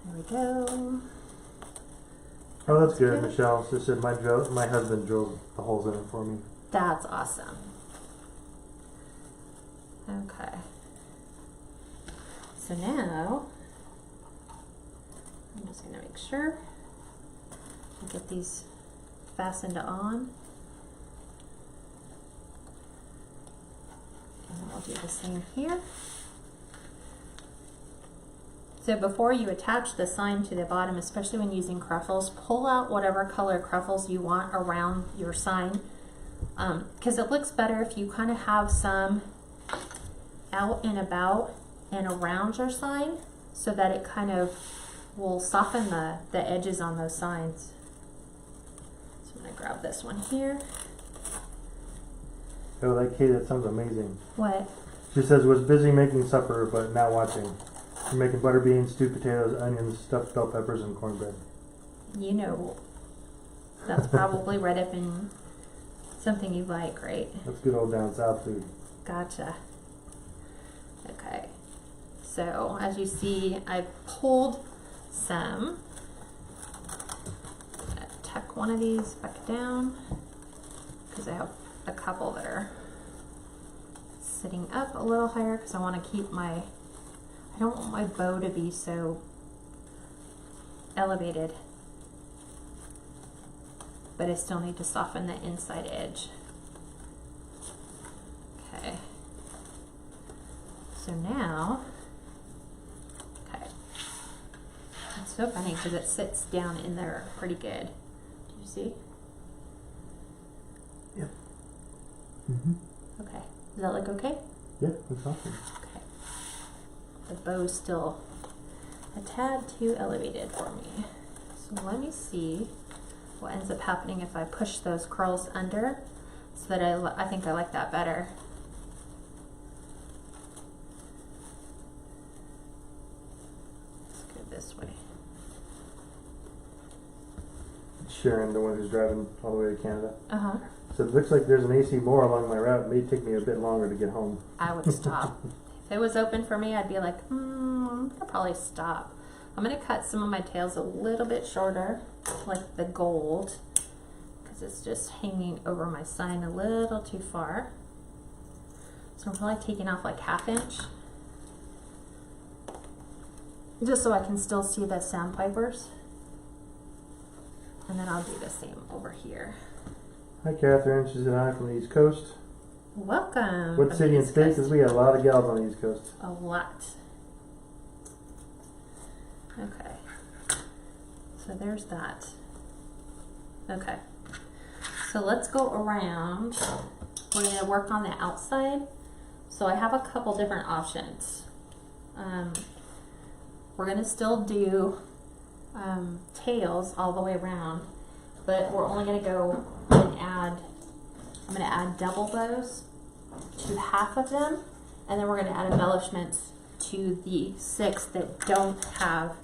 There we go. Oh, that's good. Michelle just said my husband drilled the holes in it for me. That's awesome. Okay. So now, I'm just going to make sure I get these fastened on. And then I'll do the same here. So before you attach the sign to the bottom, especially when using Cruffles, pull out whatever color Cruffles you want around your sign. Because it looks better if you kind of have some out and about and around your sign, so that it kind of will soften the edges on those signs. So I'm going to grab this one here. Oh, that Kate, that sounds amazing. What? She says, was busy making supper, but now watching. We're making butter beans, stewed potatoes, onions, stuffed bell peppers, and cornbread. You know, that's probably right up in something you like, right? That's good old down south food. Gotcha. Okay. So, as you see, I've pulled some. I'm gonna tuck one of these back down because I have a couple that are sitting up a little higher because I want to keep I don't want my bow to be so elevated, but I still need to soften the inside edge. Okay. So now, okay. It's so funny because it sits down in there pretty good. Do you see? Yep. Mm-hmm. Okay. Does that look okay? Yeah, that's awesome. Okay. The bow's still a tad too elevated for me. So let me see what ends up happening if I push those curls under, so that I think I like that better. Let's go this way. Sharon, the one who's driving all the way to Canada. Uh-huh. So it looks like there's an AC more along my route. It may take me a bit longer to get home. I would stop. If it was open for me, I'd be like, I'll probably stop. I'm gonna cut some of my tails a little bit shorter, like the gold, because it's just hanging over my sign a little too far. So I'm probably taking off like 1/2 inch, just so I can still see the sandpipers. And then I'll do the same over here. Hi, Catherine. She said hi from the East Coast. Welcome. What city and state? Because we got a lot of gals on the East Coast. A lot. Okay. So there's that. Okay. So let's go around. We're going to work on the outside. So I have a couple different options. We're going to still do tails all the way around, but we're only going to go and add, I'm going to add double bows to 1/2 of them, and then we're going to add embellishments to the 6 that don't have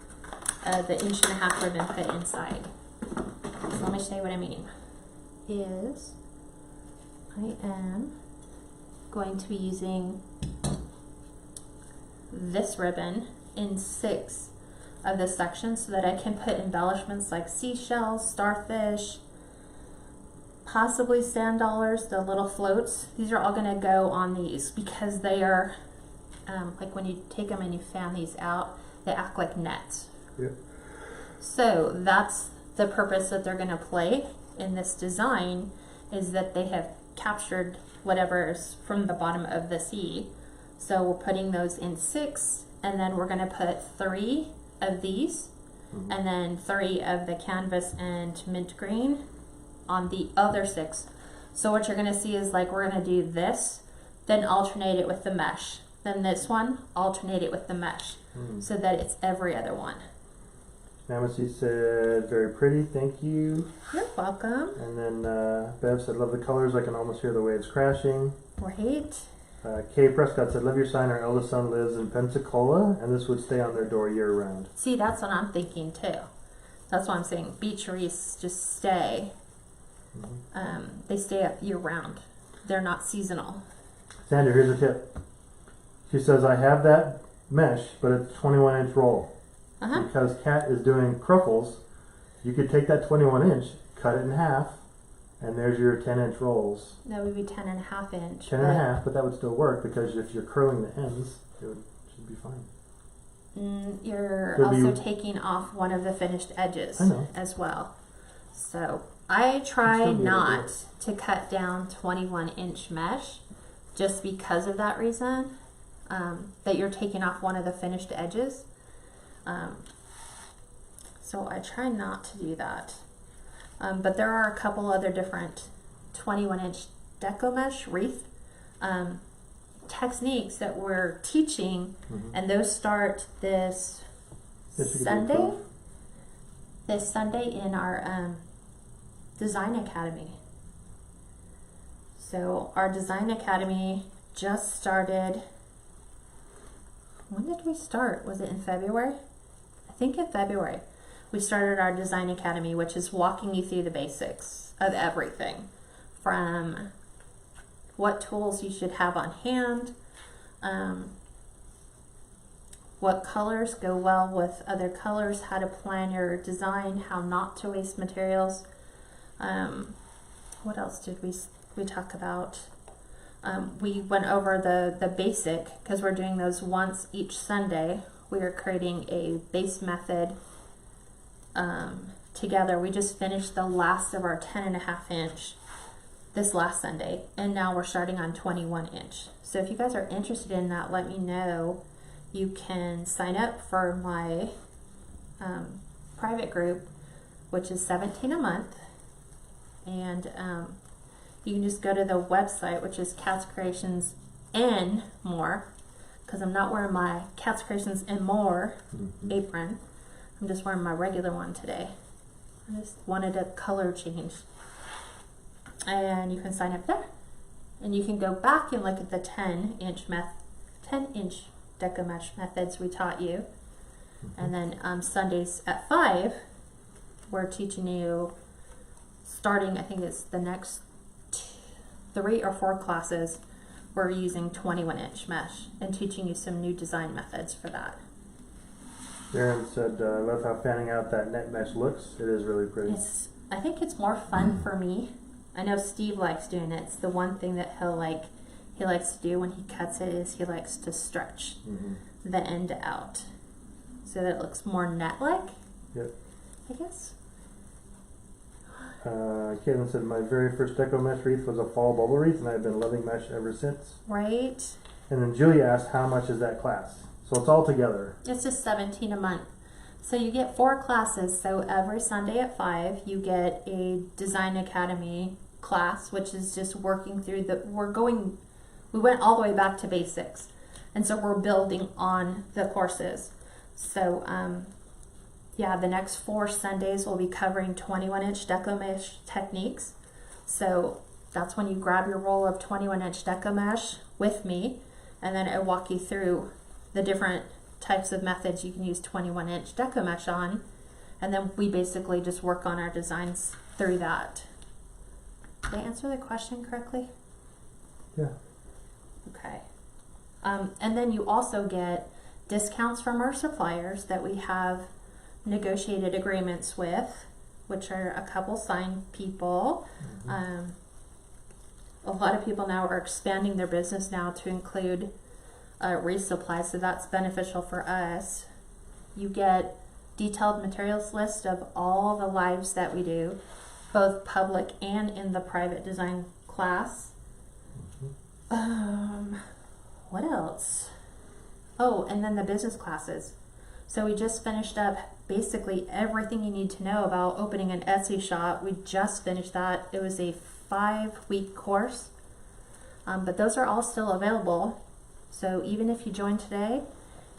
the 1.5 inch ribbon put inside. So let me show you what I mean. Is I am going to be using this ribbon in 6 of this section so that I can put embellishments like seashells, starfish, possibly sand dollars, the little floats. These are all going to go on these because they are like when you take them and you fan these out, they act like nets. Yep. So that's the purpose that they're going to play in this design, is that they have captured whatever is from the bottom of the sea. So we're putting those in 6, and then we're going to put 3 of these, and then 3 of the canvas and mint green on the other 6. So what you're going to see is like we're going to do this, then alternate it with the mesh, then this one, alternate it with the mesh, so that it's every other one. Namaste said, very pretty, thank you. You're welcome. And then Bev said, love the colors, I can almost hear the waves crashing. Great. Kay Prescott said, love your sign, our eldest son lives in Pensacola, and this would stay on their door year round. See, that's what I'm thinking too. That's why I'm saying beach wreaths just stay. They stay up year round. They're not seasonal. Sandra, here's a tip. She says, I have that mesh, but it's 21-inch roll. Because Kat is doing Cruffles, you could take that 21-inch, cut it in half, and there's your 10-inch rolls. That would be 10.5 inch. 10.5, but that would still work because if you're curling the ends, it should be fine. You're also taking off one of the finished edges as well. So I try not to cut down 21-inch mesh just because of that reason, that you're taking off one of the finished edges. So I try not to do that. But there are a couple other different 21-inch Deco mesh wreath techniques that we're teaching, and those start this Sunday. This Sunday in our Design Academy. So our Design Academy just started when did we start? Was it in February? I think in February. We started our design academy, which is walking you through the basics of everything, from what tools you should have on hand, what colors go well with other colors, how to plan your design, how not to waste materials. What else did we talk about? We went over the basic, because we're doing those once each Sunday. We are creating a base method together. We just finished the last of our 10.5 inch this last Sunday, and now we're starting on 21 inch. So if you guys are interested in that, let me know. You can sign up for my private group, which is $17 a month, and you can just go to the website, which is KatsCreationsNMore, because I'm not wearing my KatsCreationsNMore apron. I'm just wearing my regular one today. I just wanted a color change. And you can sign up there. And you can go back and look at the 10 inch Deco mesh methods we taught you. And then Sundays at 5, we're teaching you, starting, I think it's the next 3 or 4 classes, we're using 21 inch mesh and teaching you some new design methods for that. Darren said, I love how fanning out that net mesh looks. It is really pretty. I think it's more fun for me. I know Steve likes doing it. It's the one thing that he likes to do when he cuts it, is he likes to stretch the end out so that it looks more net-like. Yep. I guess. Caitlin said, my very first Deco mesh wreath was a fall bubble wreath, and I've been loving mesh ever since. Right. And then Julia asked, how much is that class? So it's all together. It's just $17 a month. So you get 4 classes. So every Sunday at 5, you get a Design Academy class, which is just working through we went all the way back to basics. And so we're building on the courses. So yeah, the next 4 Sundays we'll be covering 21 inch Deco mesh techniques. So that's when you grab your roll of 21 inch Deco mesh with me, and then I walk you through the different types of methods you can use 21 inch Deco mesh on, and then we basically just work on our designs through that. Did I answer the question correctly? Yeah. Okay. And then you also get discounts from our suppliers that we have negotiated agreements with, which are a couple sign people. A lot of people now are expanding their business now to include resupply, so that's beneficial for us. You get detailed materials list of all the lives that we do, both public and in the private design class. What else? Oh, and then the business classes. So we just finished up basically everything you need to know about opening an Etsy shop. We just finished that. It was a 5-week course, but those are all still available. So even if you join today,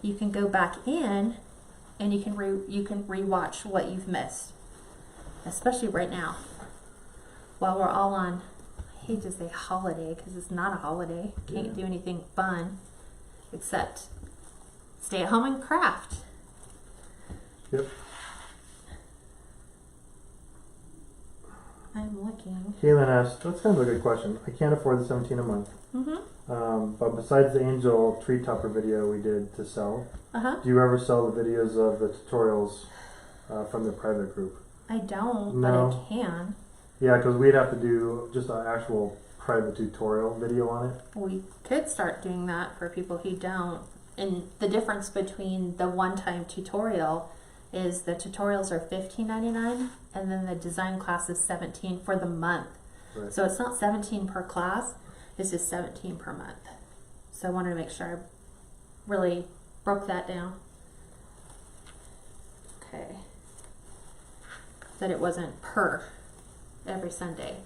you can go back in and you can rewatch what you've missed, especially right now while we're all on, I hate to say holiday because it's not a holiday. Can't do anything fun except stay at home and craft. Yep. I'm looking. Caitlin asked, that's kind of a good question. I can't afford the 17 a month. But besides the angel tree topper video we did to sell, do you ever sell the videos of the tutorials from the private group? I don't, No. but I can. Yeah, because we'd have to do just an actual private tutorial video on it. We could start doing that for people who don't. And the difference between the one-time tutorial is the tutorials are $15.99 and then the design class is $17 for the month. Right. So it's not $17 per class, it's just $17 per month. So I wanted to make sure I really broke that down. Okay. That it wasn't per every Sunday.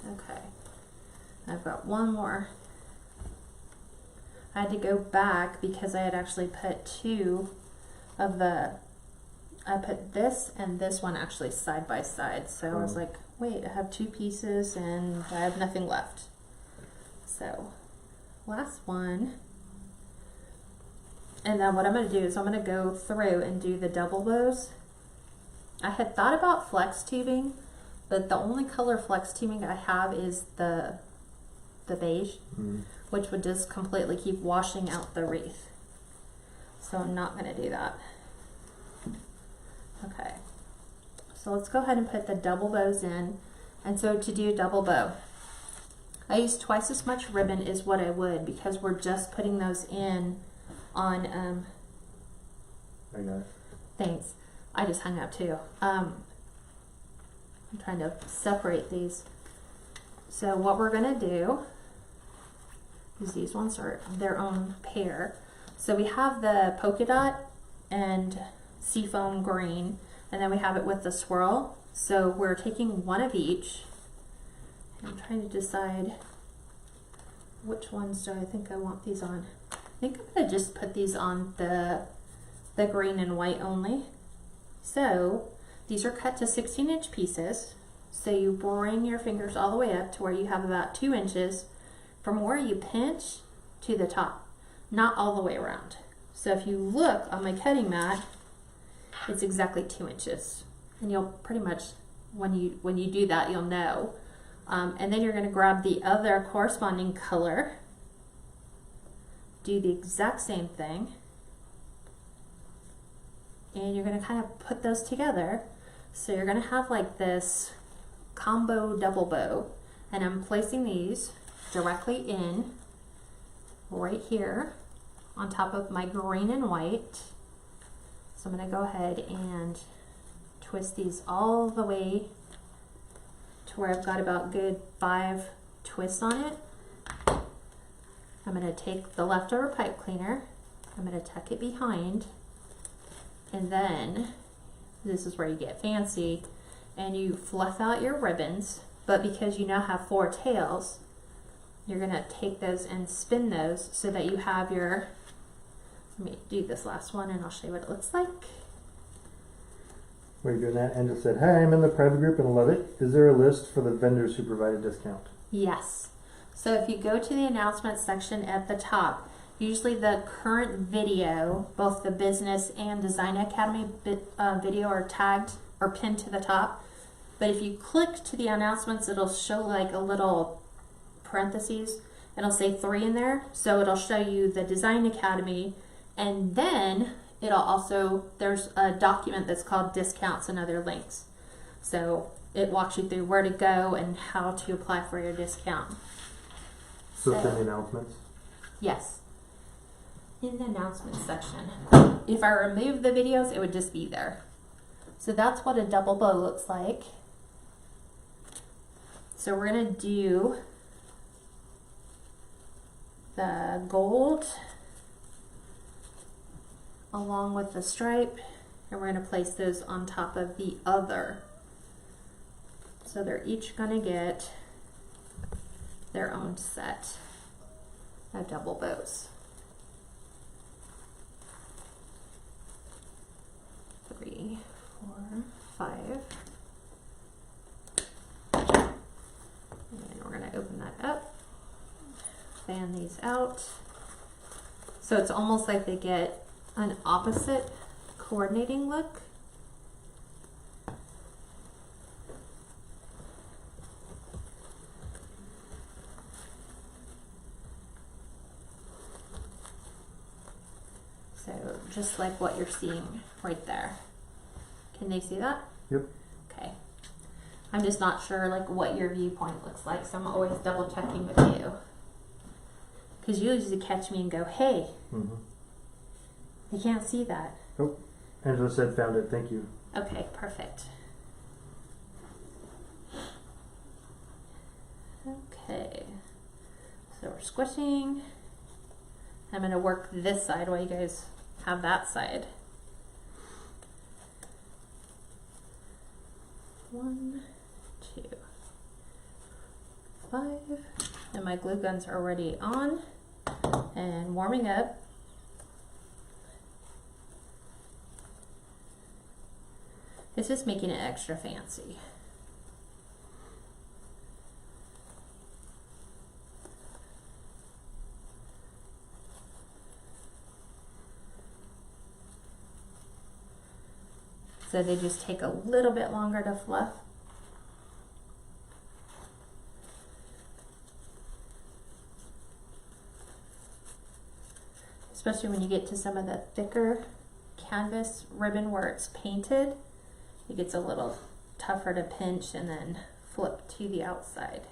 Okay. I've got one more. I had to go back because I had actually put 2 of the, I put this and this one actually side by side. So I was like, wait, I have 2 pieces and I have nothing left. So last one And then what I'm going to do is I'm going to go through and do the double bows. I had thought about flex tubing, but the only color flex tubing I have is the beige, which would just completely keep washing out the wreath. So I'm not going to do that. Okay, so let's go ahead and put the double bows in. And so to do a double bow, I use twice as much ribbon as what I would, because we're just putting those in on, I got it. thanks. I just hung up too. I'm trying to separate these. So what we're gonna do is these ones are their own pair. So we have the polka dot and seafoam green, and then we have it with the swirl. So we're taking one of each. I'm trying to decide which ones do I think I want these on. I think I'm gonna just put these on the green and white only. So these are cut to 16-inch pieces. So you bring your fingers all the way up to where you have about 2 inches from where you pinch to the top, not all the way around. So if you look on my cutting mat, it's exactly 2 inches. And you'll pretty much, when you do that, you'll know. And then you're going to grab the other corresponding color, do the exact same thing, and you're going to kind of put those together. So you're going to have like this combo double bow, and I'm placing these directly in right here on top of my green and white. So I'm going to go ahead and twist these all the way to where I've got about good 5 twists on it. I'm going to take the leftover pipe cleaner, I'm going to tuck it behind, and then this is where you get fancy and you fluff out your ribbons. But because you now have 4 tails, you're going to take those and spin those so that you have your, let me do this last one and I'll show you what it looks like. While you're doing that, Angela said, "Hi, I'm in the private group and love it. Is there a list for the vendors who provide a discount?" Yes. So if you go to the announcements section at the top, usually the current video, both the Business and Design Academy video are tagged or pinned to the top. But if you click to the announcements, it'll show like a little parentheses. It'll say 3 in there. So it'll show you the Design Academy, and then it'll also, there's a document that's called Discounts and Other Links. So it walks you through where to go and how to apply for your discount. So it's in the announcements? Yes. In the announcements section. If I remove the videos, it would just be there. So that's what a double bow looks like. So we're going to do the gold along with the stripe, and we're going to place those on top of the other. So they're each going to get their own set of double bows. 3, 4, 5. And then we're going to open that up, fan these out. So it's almost like they get an opposite coordinating look. So just like what you're seeing right there. Can they see that? Yep. Okay. I'm just not sure like what your viewpoint looks like, so I'm always double checking with you. Because you usually catch me and go, hey, you can't see that. Oh, Angela said found it, thank you. Okay, perfect. Okay, so we're squishing. I'm going to work this side while you guys have that side. 1, 2, 5. And my glue guns are already on and warming up. It's just making it extra fancy. So they just take a little bit longer to fluff. Especially when you get to some of the thicker canvas ribbon where it's painted, it gets a little tougher to pinch and then flip to the outside.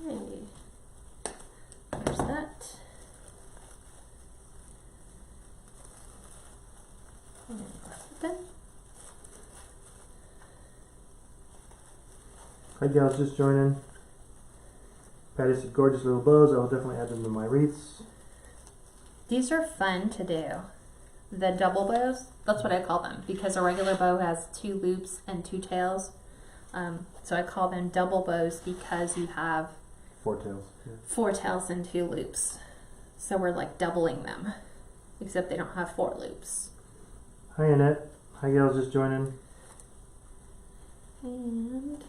Okay, there's that. And then Hi gals, just joining. Patty said gorgeous little bows. I will definitely add them to my wreaths. these are fun to do. The double bows, that's what I call them, because a regular bow has 2 loops and 2 tails. So I call them double bows because you have 4 tails. Yeah. 4 tails and 2 loops. So we're like doubling them, except they don't have 4 loops. Hi Annette. Hi gals, just joining. And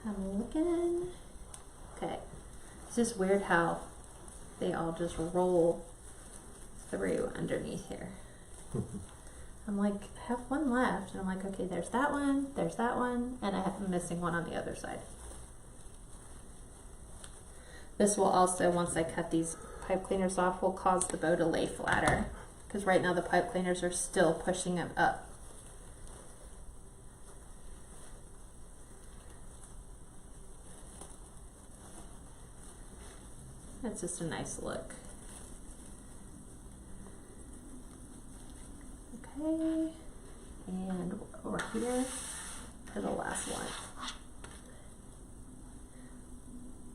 I'm looking. Okay. It's just weird how they all just roll through underneath here. I'm like, I have one left. And I'm like, okay, there's that one, and I'm missing one on the other side. This will also, once I cut these pipe cleaners off, will cause the bow to lay flatter. Because right now the pipe cleaners are still pushing them up. That's just a nice look. Okay, and over here for the last one.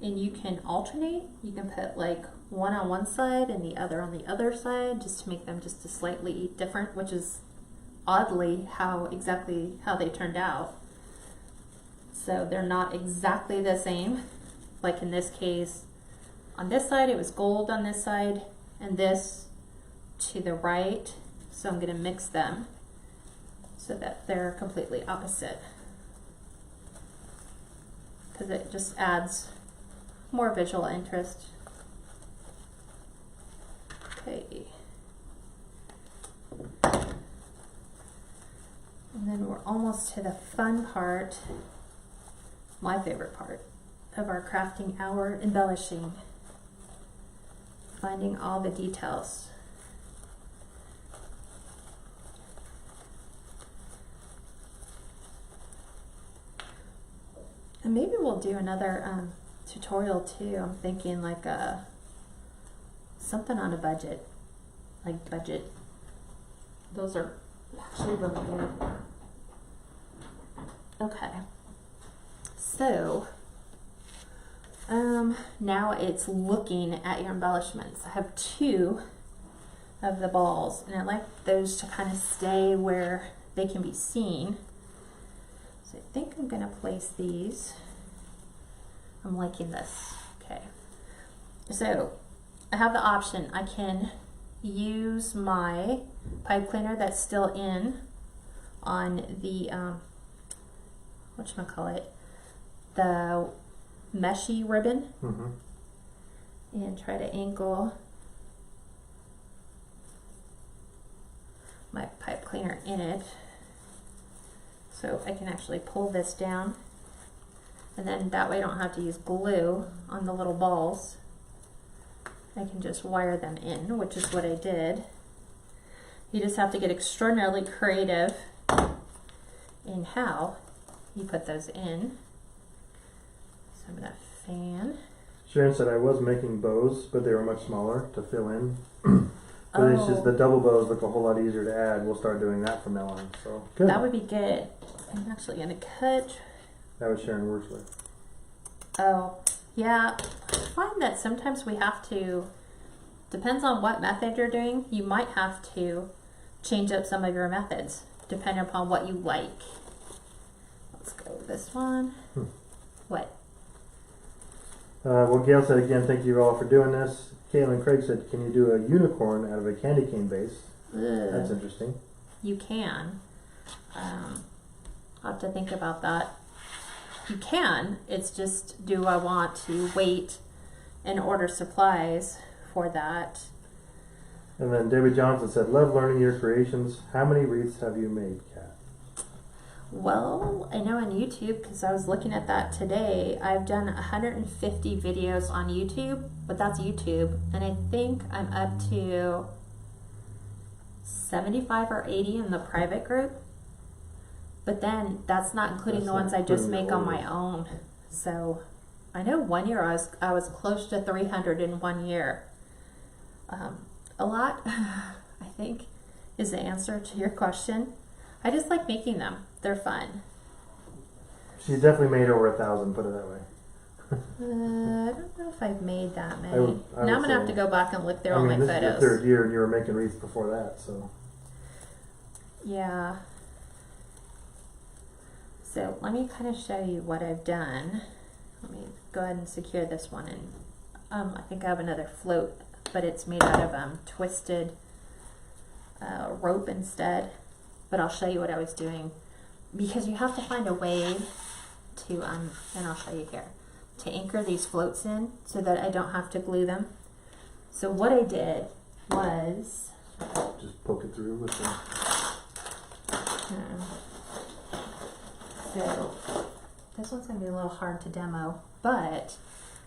And you can alternate. You can put like one on one side and the other on the other side, just to make them just a slightly different, which is oddly exactly how they turned out. So they're not exactly the same. Like in this case, on this side it was gold on this side, and this to the right. So I'm going to mix them so that they're completely opposite, because it just adds more visual interest. Okay. And then we're almost to the fun part, my favorite part of our crafting hour, embellishing, finding all the details. And maybe we'll do another tutorial too. I'm thinking like something on a budget, like budget. Those are actually really good. Okay, so now it's looking at your embellishments. I have 2 of the balls, and I like those to kind of stay where they can be seen. So I think I'm gonna place these. I'm liking this. Okay. So I have the option. I can use my pipe cleaner that's still in on the whatchamacallit, the meshy ribbon, and try to angle my pipe cleaner in it. So I can actually pull this down, and then that way I don't have to use glue on the little balls. I can just wire them in, which is what I did. You just have to get extraordinarily creative in how you put those in. So I'm gonna fan. Sharon said I was making bows, but they were much smaller to fill in. But it's just the double bows look a whole lot easier to add. We'll start doing that from now on. So good. That would be good. I'm actually gonna cut. That was Sharon Worsley. Oh, yeah. I find that sometimes we have to, depends on what method you're doing, you might have to change up some of your methods depending upon what you like. Let's go with this one. What? Well, Gail said again, thank you all for doing this. Caitlin Craig said, can you do a unicorn out of a candy cane base? That's Ugh. interesting. You can. I'll have to think about that. You can. It's just, do I want to wait and order supplies for that? And then Debbie Johnson said, love learning your creations. How many wreaths have you made, Kat? Well, I know on YouTube, because I was looking at that today, I've done 150 videos on YouTube, but that's YouTube, and I think I'm up to 75 or 80 in the private group. But then that's not including the ones I just make on my own. So I know one year I was close to 300 in 1 year. A lot, I think, is the answer to your question. I just like making them. They're fun. She's definitely made over 1,000, put it that way. I don't know if I've made that many. I would Now I'm gonna have to go back and look through all my this photos. is your third year and you were making wreaths before that, so. Yeah. So let me kind of show you what I've done. Let me go ahead and secure this one, and I think I have another float, but it's made out of twisted rope instead. But I'll show you what I was doing, because you have to find a way to and I'll show you here, to anchor these floats in so that I don't have to glue them. So what I did was just poke it through with the. So this one's going to be a little hard to demo, but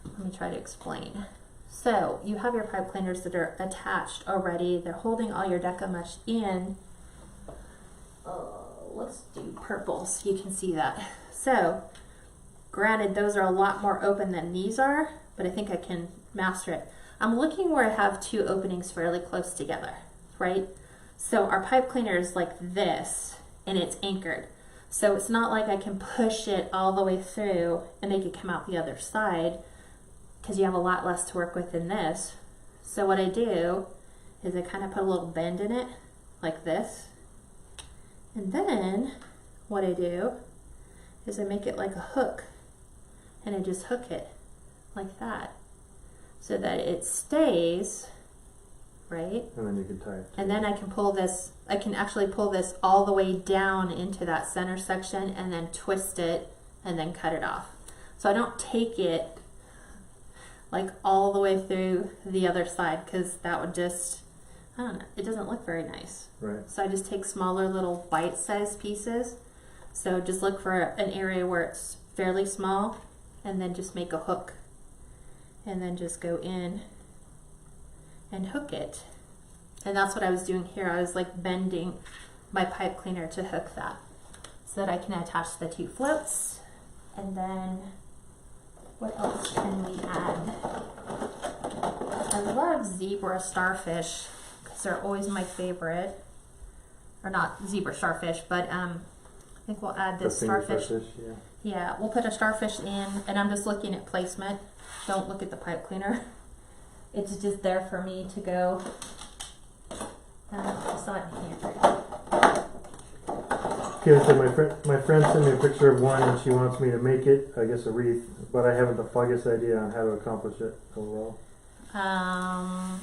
let me try to explain. So you have your pipe cleaners that are attached already. They're holding all your Deco mesh in. Let's do purple so you can see that. So granted, those are a lot more open than these are, but I think I can master it. I'm looking where I have two openings fairly close together, right? So our pipe cleaner is like this, and it's anchored. So it's not like I can push it all the way through and make it come out the other side, because you have a lot less to work with than this. So what I do is I kind of put a little bend in it, like this. And then what I do is I make it like a hook, and I just hook it like that so that it stays, right? And then you can tie it. And then I can pull this, I can actually pull this all the way down into that center section and then twist it and then cut it off. So I don't take it like all the way through the other side, because that would just, I don't know, it doesn't look very nice. Right. So I just take smaller little bite-sized pieces. So just look for an area where it's fairly small, and then just make a hook, and then just go in and hook it. And that's what I was doing here. I was like bending my pipe cleaner to hook that so that I can attach the two floats. And then what else can we add? I love zebra starfish because they're always my favorite. Or not zebra starfish, but I think we'll add this starfish. Yeah. Yeah, we'll put a starfish in, and I'm just looking at placement. Don't look at the pipe cleaner. It's just there for me to go. I saw it here. Okay, so my friend sent me a picture of one, and she wants me to make it, I guess a wreath, but I haven't the foggiest idea on how to accomplish it overall. You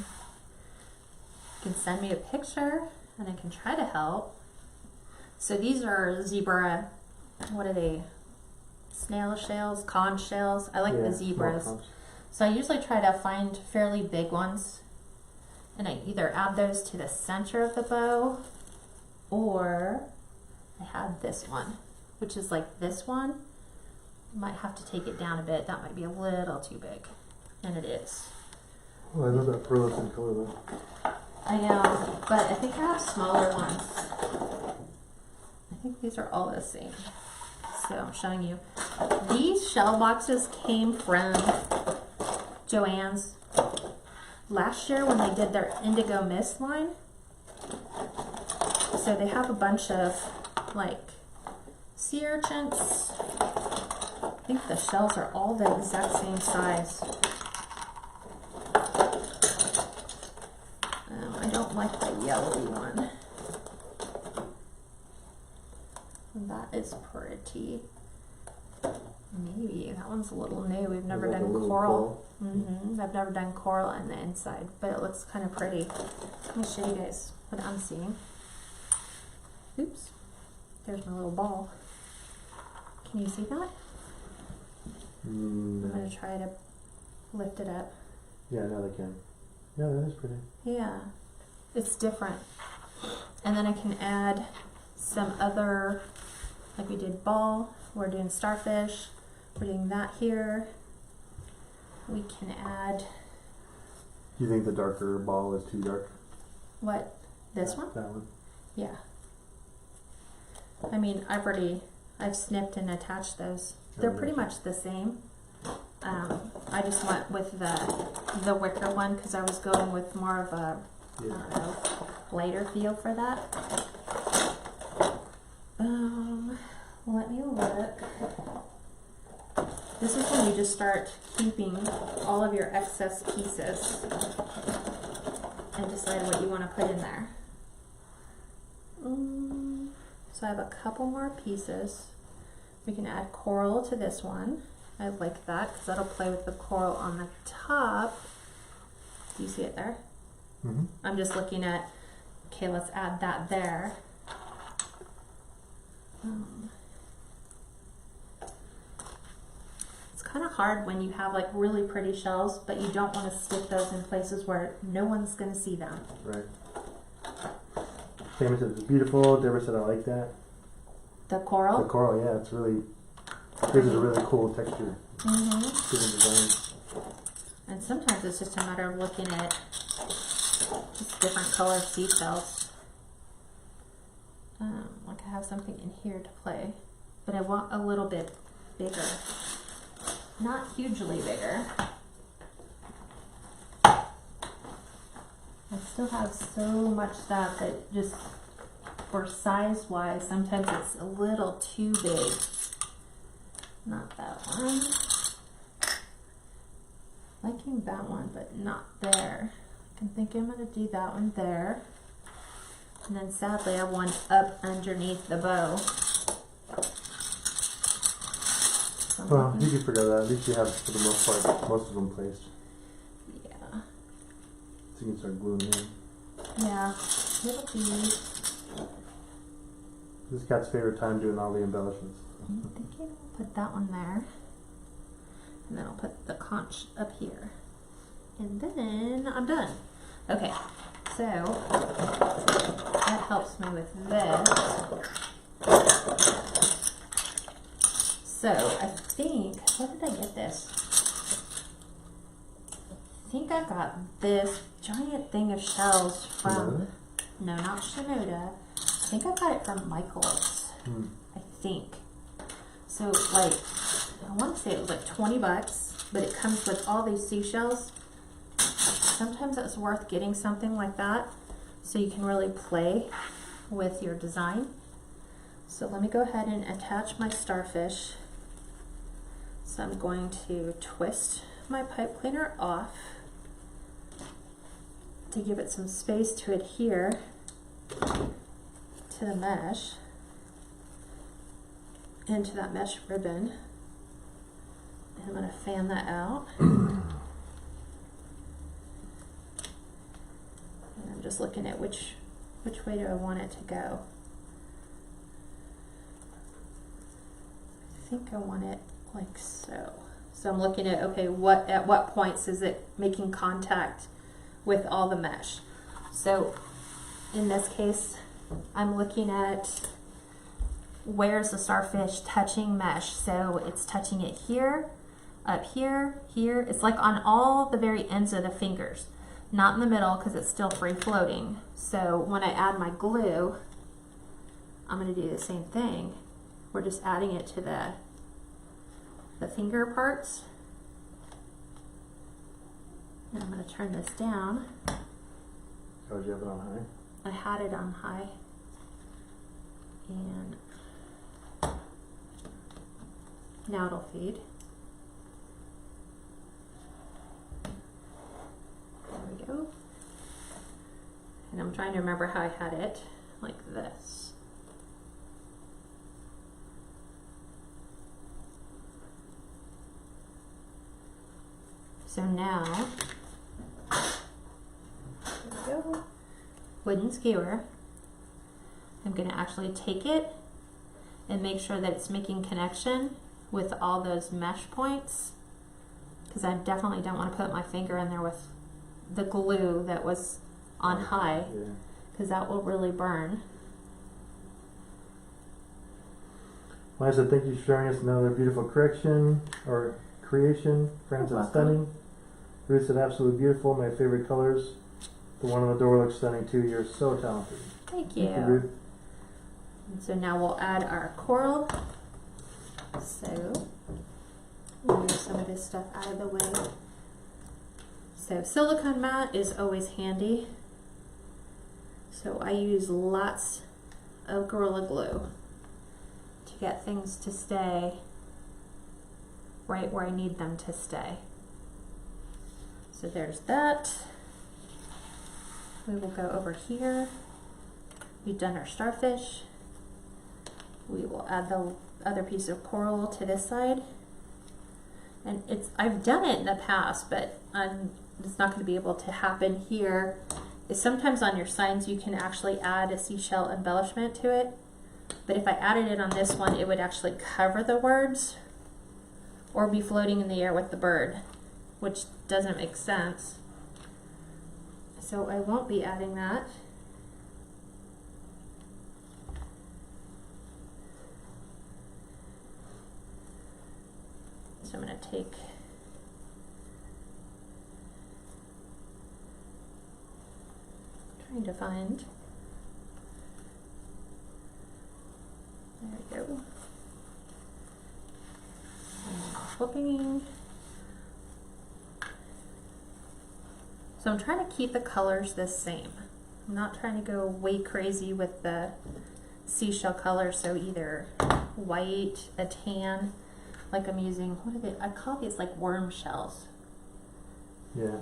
can send me a picture, and I can try to help. So these are zebra, what are they? Snail shells, conch shells. I like the zebras. So I usually try to find fairly big ones, and I either add those to the center of the bow, or I have this one, which is like this one. Might have to take it down a bit. That might be a little too big, and it is. Oh, I love that pearlescent color though. I know, but I think I have smaller ones. I think these are all the same. So I'm showing you. These shell boxes came from Joann's last year when they did their Indigo Mist line. So they have a bunch of like sea urchins. I think the shells are all the exact same size. I don't like the yellowy one. That is pretty. Maybe that one's a little new. We've never Like a done little coral. I've never done coral on the inside, but it looks kind of pretty. Let me show you guys what I'm seeing. Oops, there's my little ball. Can you see that? I'm gonna try to lift it up. Yeah, now they can. Yeah, that is pretty. Yeah, it's different. And then I can add some other, like we did ball, we're doing starfish, we're doing that here. We can add, Do you think the darker ball is too dark? what, this one? That one? Yeah. I mean, I've snipped and attached those. They're pretty much the same. I just went with the wicker one because I was going with more of a, I don't know, lighter feel for that. Let me look. This is when you just start keeping all of your excess pieces and decide what you want to put in there. So I have a couple more pieces. We can add coral to this one. I like that because that'll play with the coral on the top. Do you see it there? Mm-hmm. I'm just looking at, okay, let's add that there. It's kind of hard when you have like really pretty shells, but you don't want to stick those in places where no one's going to see them. Right. Famous said it's beautiful. Deborah said I like that. The coral? The coral, yeah, it's really, gives it a really cool texture. Different design. And sometimes it's just a matter of looking at just different color seashells. Like I have something in here to play, but I want a little bit bigger. Not hugely bigger. I still have so much stuff that just, for size wise, sometimes it's a little too big. Not that one. Liking that one, but not there. I think I'm gonna do that one there. And then sadly I have one up underneath the bow. So Well, you can figure that out. At least you have, for the most part, most of them placed. yeah. So you can start gluing in. Yeah. It'll be, This is Kat's favorite time doing all the embellishments. I'm thinking I'll put that one there. And then I'll put the conch up here. And then I'm done. Okay, so that helps me with this. So I think, where did I get this? I think I got this giant thing of shells from, no, not Shinoda. I think I got it from Michael's. I think. So like, I want to say it was like 20 bucks, but it comes with all these seashells. Sometimes it's worth getting something like that so you can really play with your design. So let me go ahead and attach my starfish. So I'm going to twist my pipe cleaner off to give it some space to adhere to the mesh, into that mesh ribbon. And I'm going to fan that out. And I'm just looking at which way do I want it to go. I think I want it like so. So I'm looking at, okay, at what points is it making contact with all the mesh? So in this case, I'm looking at where's the starfish touching mesh. So it's touching it here, up here, here. It's like on all the very ends of the fingers, not in the middle because it's still free floating. So when I add my glue, I'm going to do the same thing. We're just adding it to the finger parts. And I'm going to turn this down. Oh, did you have it on high? I had it on high. And now it'll fade. There we go. And I'm trying to remember how I had it, like this. So now, there we go, wooden skewer. I'm going to actually take it and make sure that it's making connection with all those mesh points, because I definitely don't want to put my finger in there with the glue that was on high, because that will really burn. Well, I said thank you for sharing us another beautiful creation. Francis stunning. Ruth said absolutely beautiful. My favorite colors. The one on the door looks stunning too. You're so talented. Thank you. Thank you, Ruth. And so now we'll add our coral. So move some of this stuff out of the way. So silicone mat is always handy. So I use lots of Gorilla Glue to get things to stay right where I need them to stay. So there's that. We will go over here. We've done our starfish. We will add the other piece of coral to this side. And I've done it in the past, but it's not going to be able to happen here. Sometimes on your signs you can actually add a seashell embellishment to it. But if I added it on this one, it would actually cover the words or be floating in the air with the bird, which doesn't make sense. So I won't be adding that. So I'm going to take trying to find, there we go, flipping. So I'm trying to keep the colors the same. I'm not trying to go way crazy with the seashell color, so either white, a tan, like I'm using, what are they, I call these like worm shells. Yeah.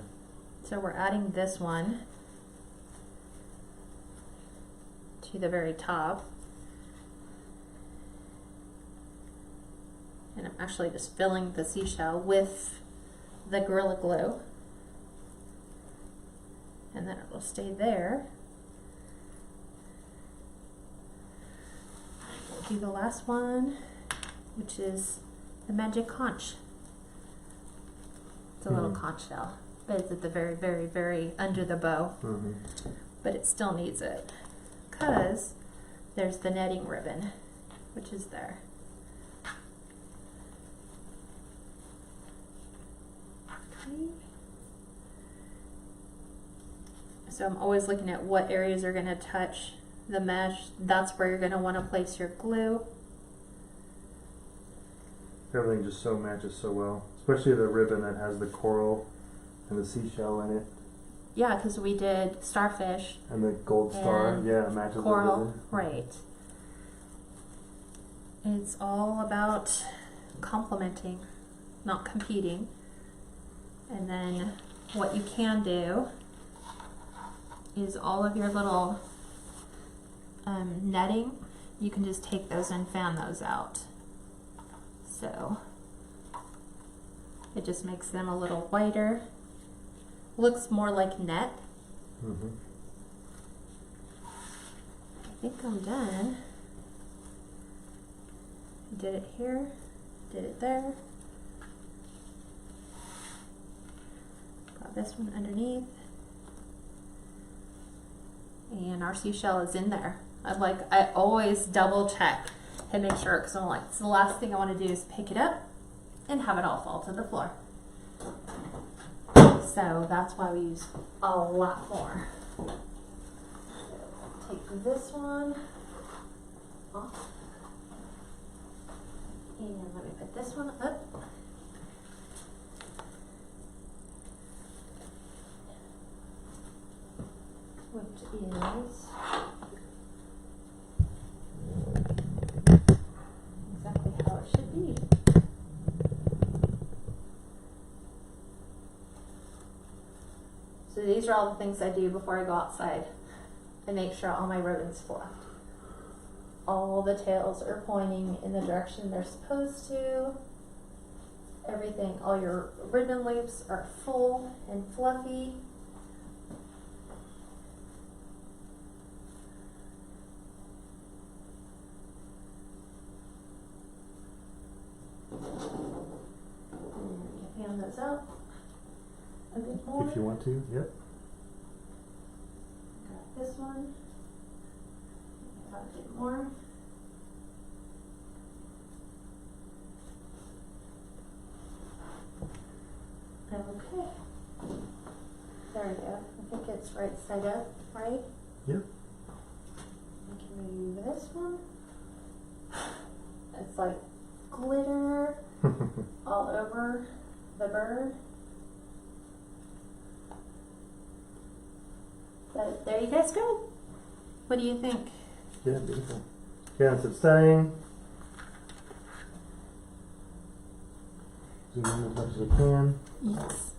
So we're adding this one to the very top. And I'm actually just filling the seashell with the Gorilla Glue. And then it will stay there. We'll do the last one, which is the magic conch. It's a little conch shell, but it's at the very, very, very under the bow. But it still needs it, because there's the netting ribbon, which is there. Okay. So I'm always looking at what areas are going to touch the mesh. That's where you're going to want to place your glue. Everything just so matches so well, especially the ribbon that has the coral and the seashell in it. Yeah, because we did starfish and the gold star. Yeah, it matches coral, the ribbon. right. It's all about complementing, not competing. And then what you can do is all of your little netting, you can just take those and fan those out. So it just makes them a little whiter. Looks more like net. I think I'm done. Did it here, did it there. Got this one underneath. And our seashell is in there. I always double check and make sure, because I'm like, it's the last thing I want to do is pick it up and have it all fall to the floor. So that's why we use a lot more. Take this one off. And let me put this one up. Which is exactly how it should be. So these are all the things I do before I go outside. I make sure all my ribbons fluffed. All the tails are pointing in the direction they're supposed to. everything, all your ribbon loops are full and fluffy. And you fan those out a bit more. If you want to, yep. Got this one. Got a bit more. Okay. There we go. I think it's right side up, right? Yep. We can move this one. It's like glitter all over the bird. But there you guys go. What do you think? Yeah, beautiful. Karen said stunning. Zoom in as much as I can. Yes.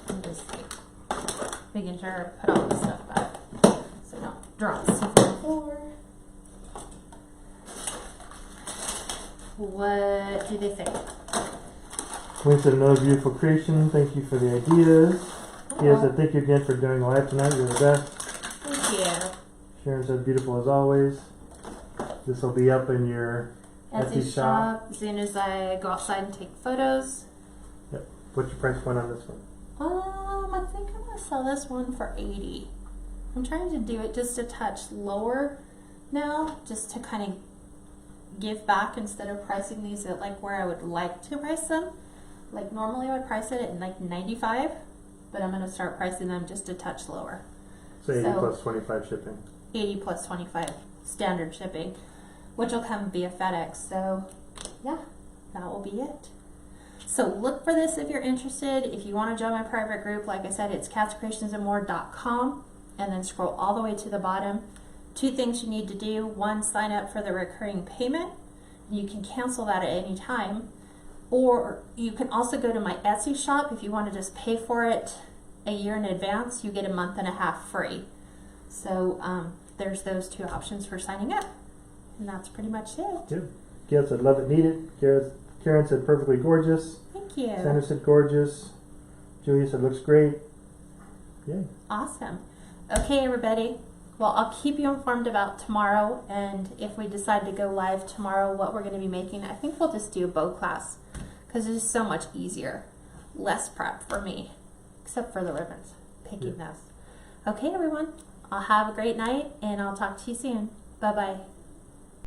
I'm just making sure I put all the stuff back so I don't drop stuff on the floor. What do they think? Wayne said another beautiful creation. Thank you for the ideas. Kia said thank you again for doing live tonight. You're the best. Thank you. Sharon said beautiful as always. This will be up in your Etsy shop as soon as I go outside and take photos. Yep. What's your price point on this one? I think I'm gonna sell this one for $80. I'm trying to do it just a touch lower now, just to kind of give back instead of pricing these at like where I would like to price them. Like normally I would price it at like $95, but I'm gonna start pricing them just a touch lower. So 80 plus 25 shipping. 80 plus 25 standard shipping, which will come via FedEx. So yeah, that will be it. So look for this if you're interested. If you want to join my private group, like I said, it's KatsCreationsNMore.com, and then scroll all the way to the bottom. 2 things you need to do. 1, sign up for the recurring payment. You can cancel that at any time. Or you can also go to my Etsy shop. If you want to just pay for it a year in advance, you get a month and a half free. So there's those 2 options for signing up. And that's pretty much it. Yep. Gail said love it, need it. Karen said perfectly gorgeous. Thank you. Sandra said gorgeous. Julia said looks great. Yay. Awesome. Okay, everybody. Well, I'll keep you informed about tomorrow, and if we decide to go live tomorrow, what we're going to be making. I think we'll just do a bow class because it's just so much easier. Less prep for me, except for the ribbons, picking those. Okay, everyone. I'll have a great night, and I'll talk to you soon. Bye-bye.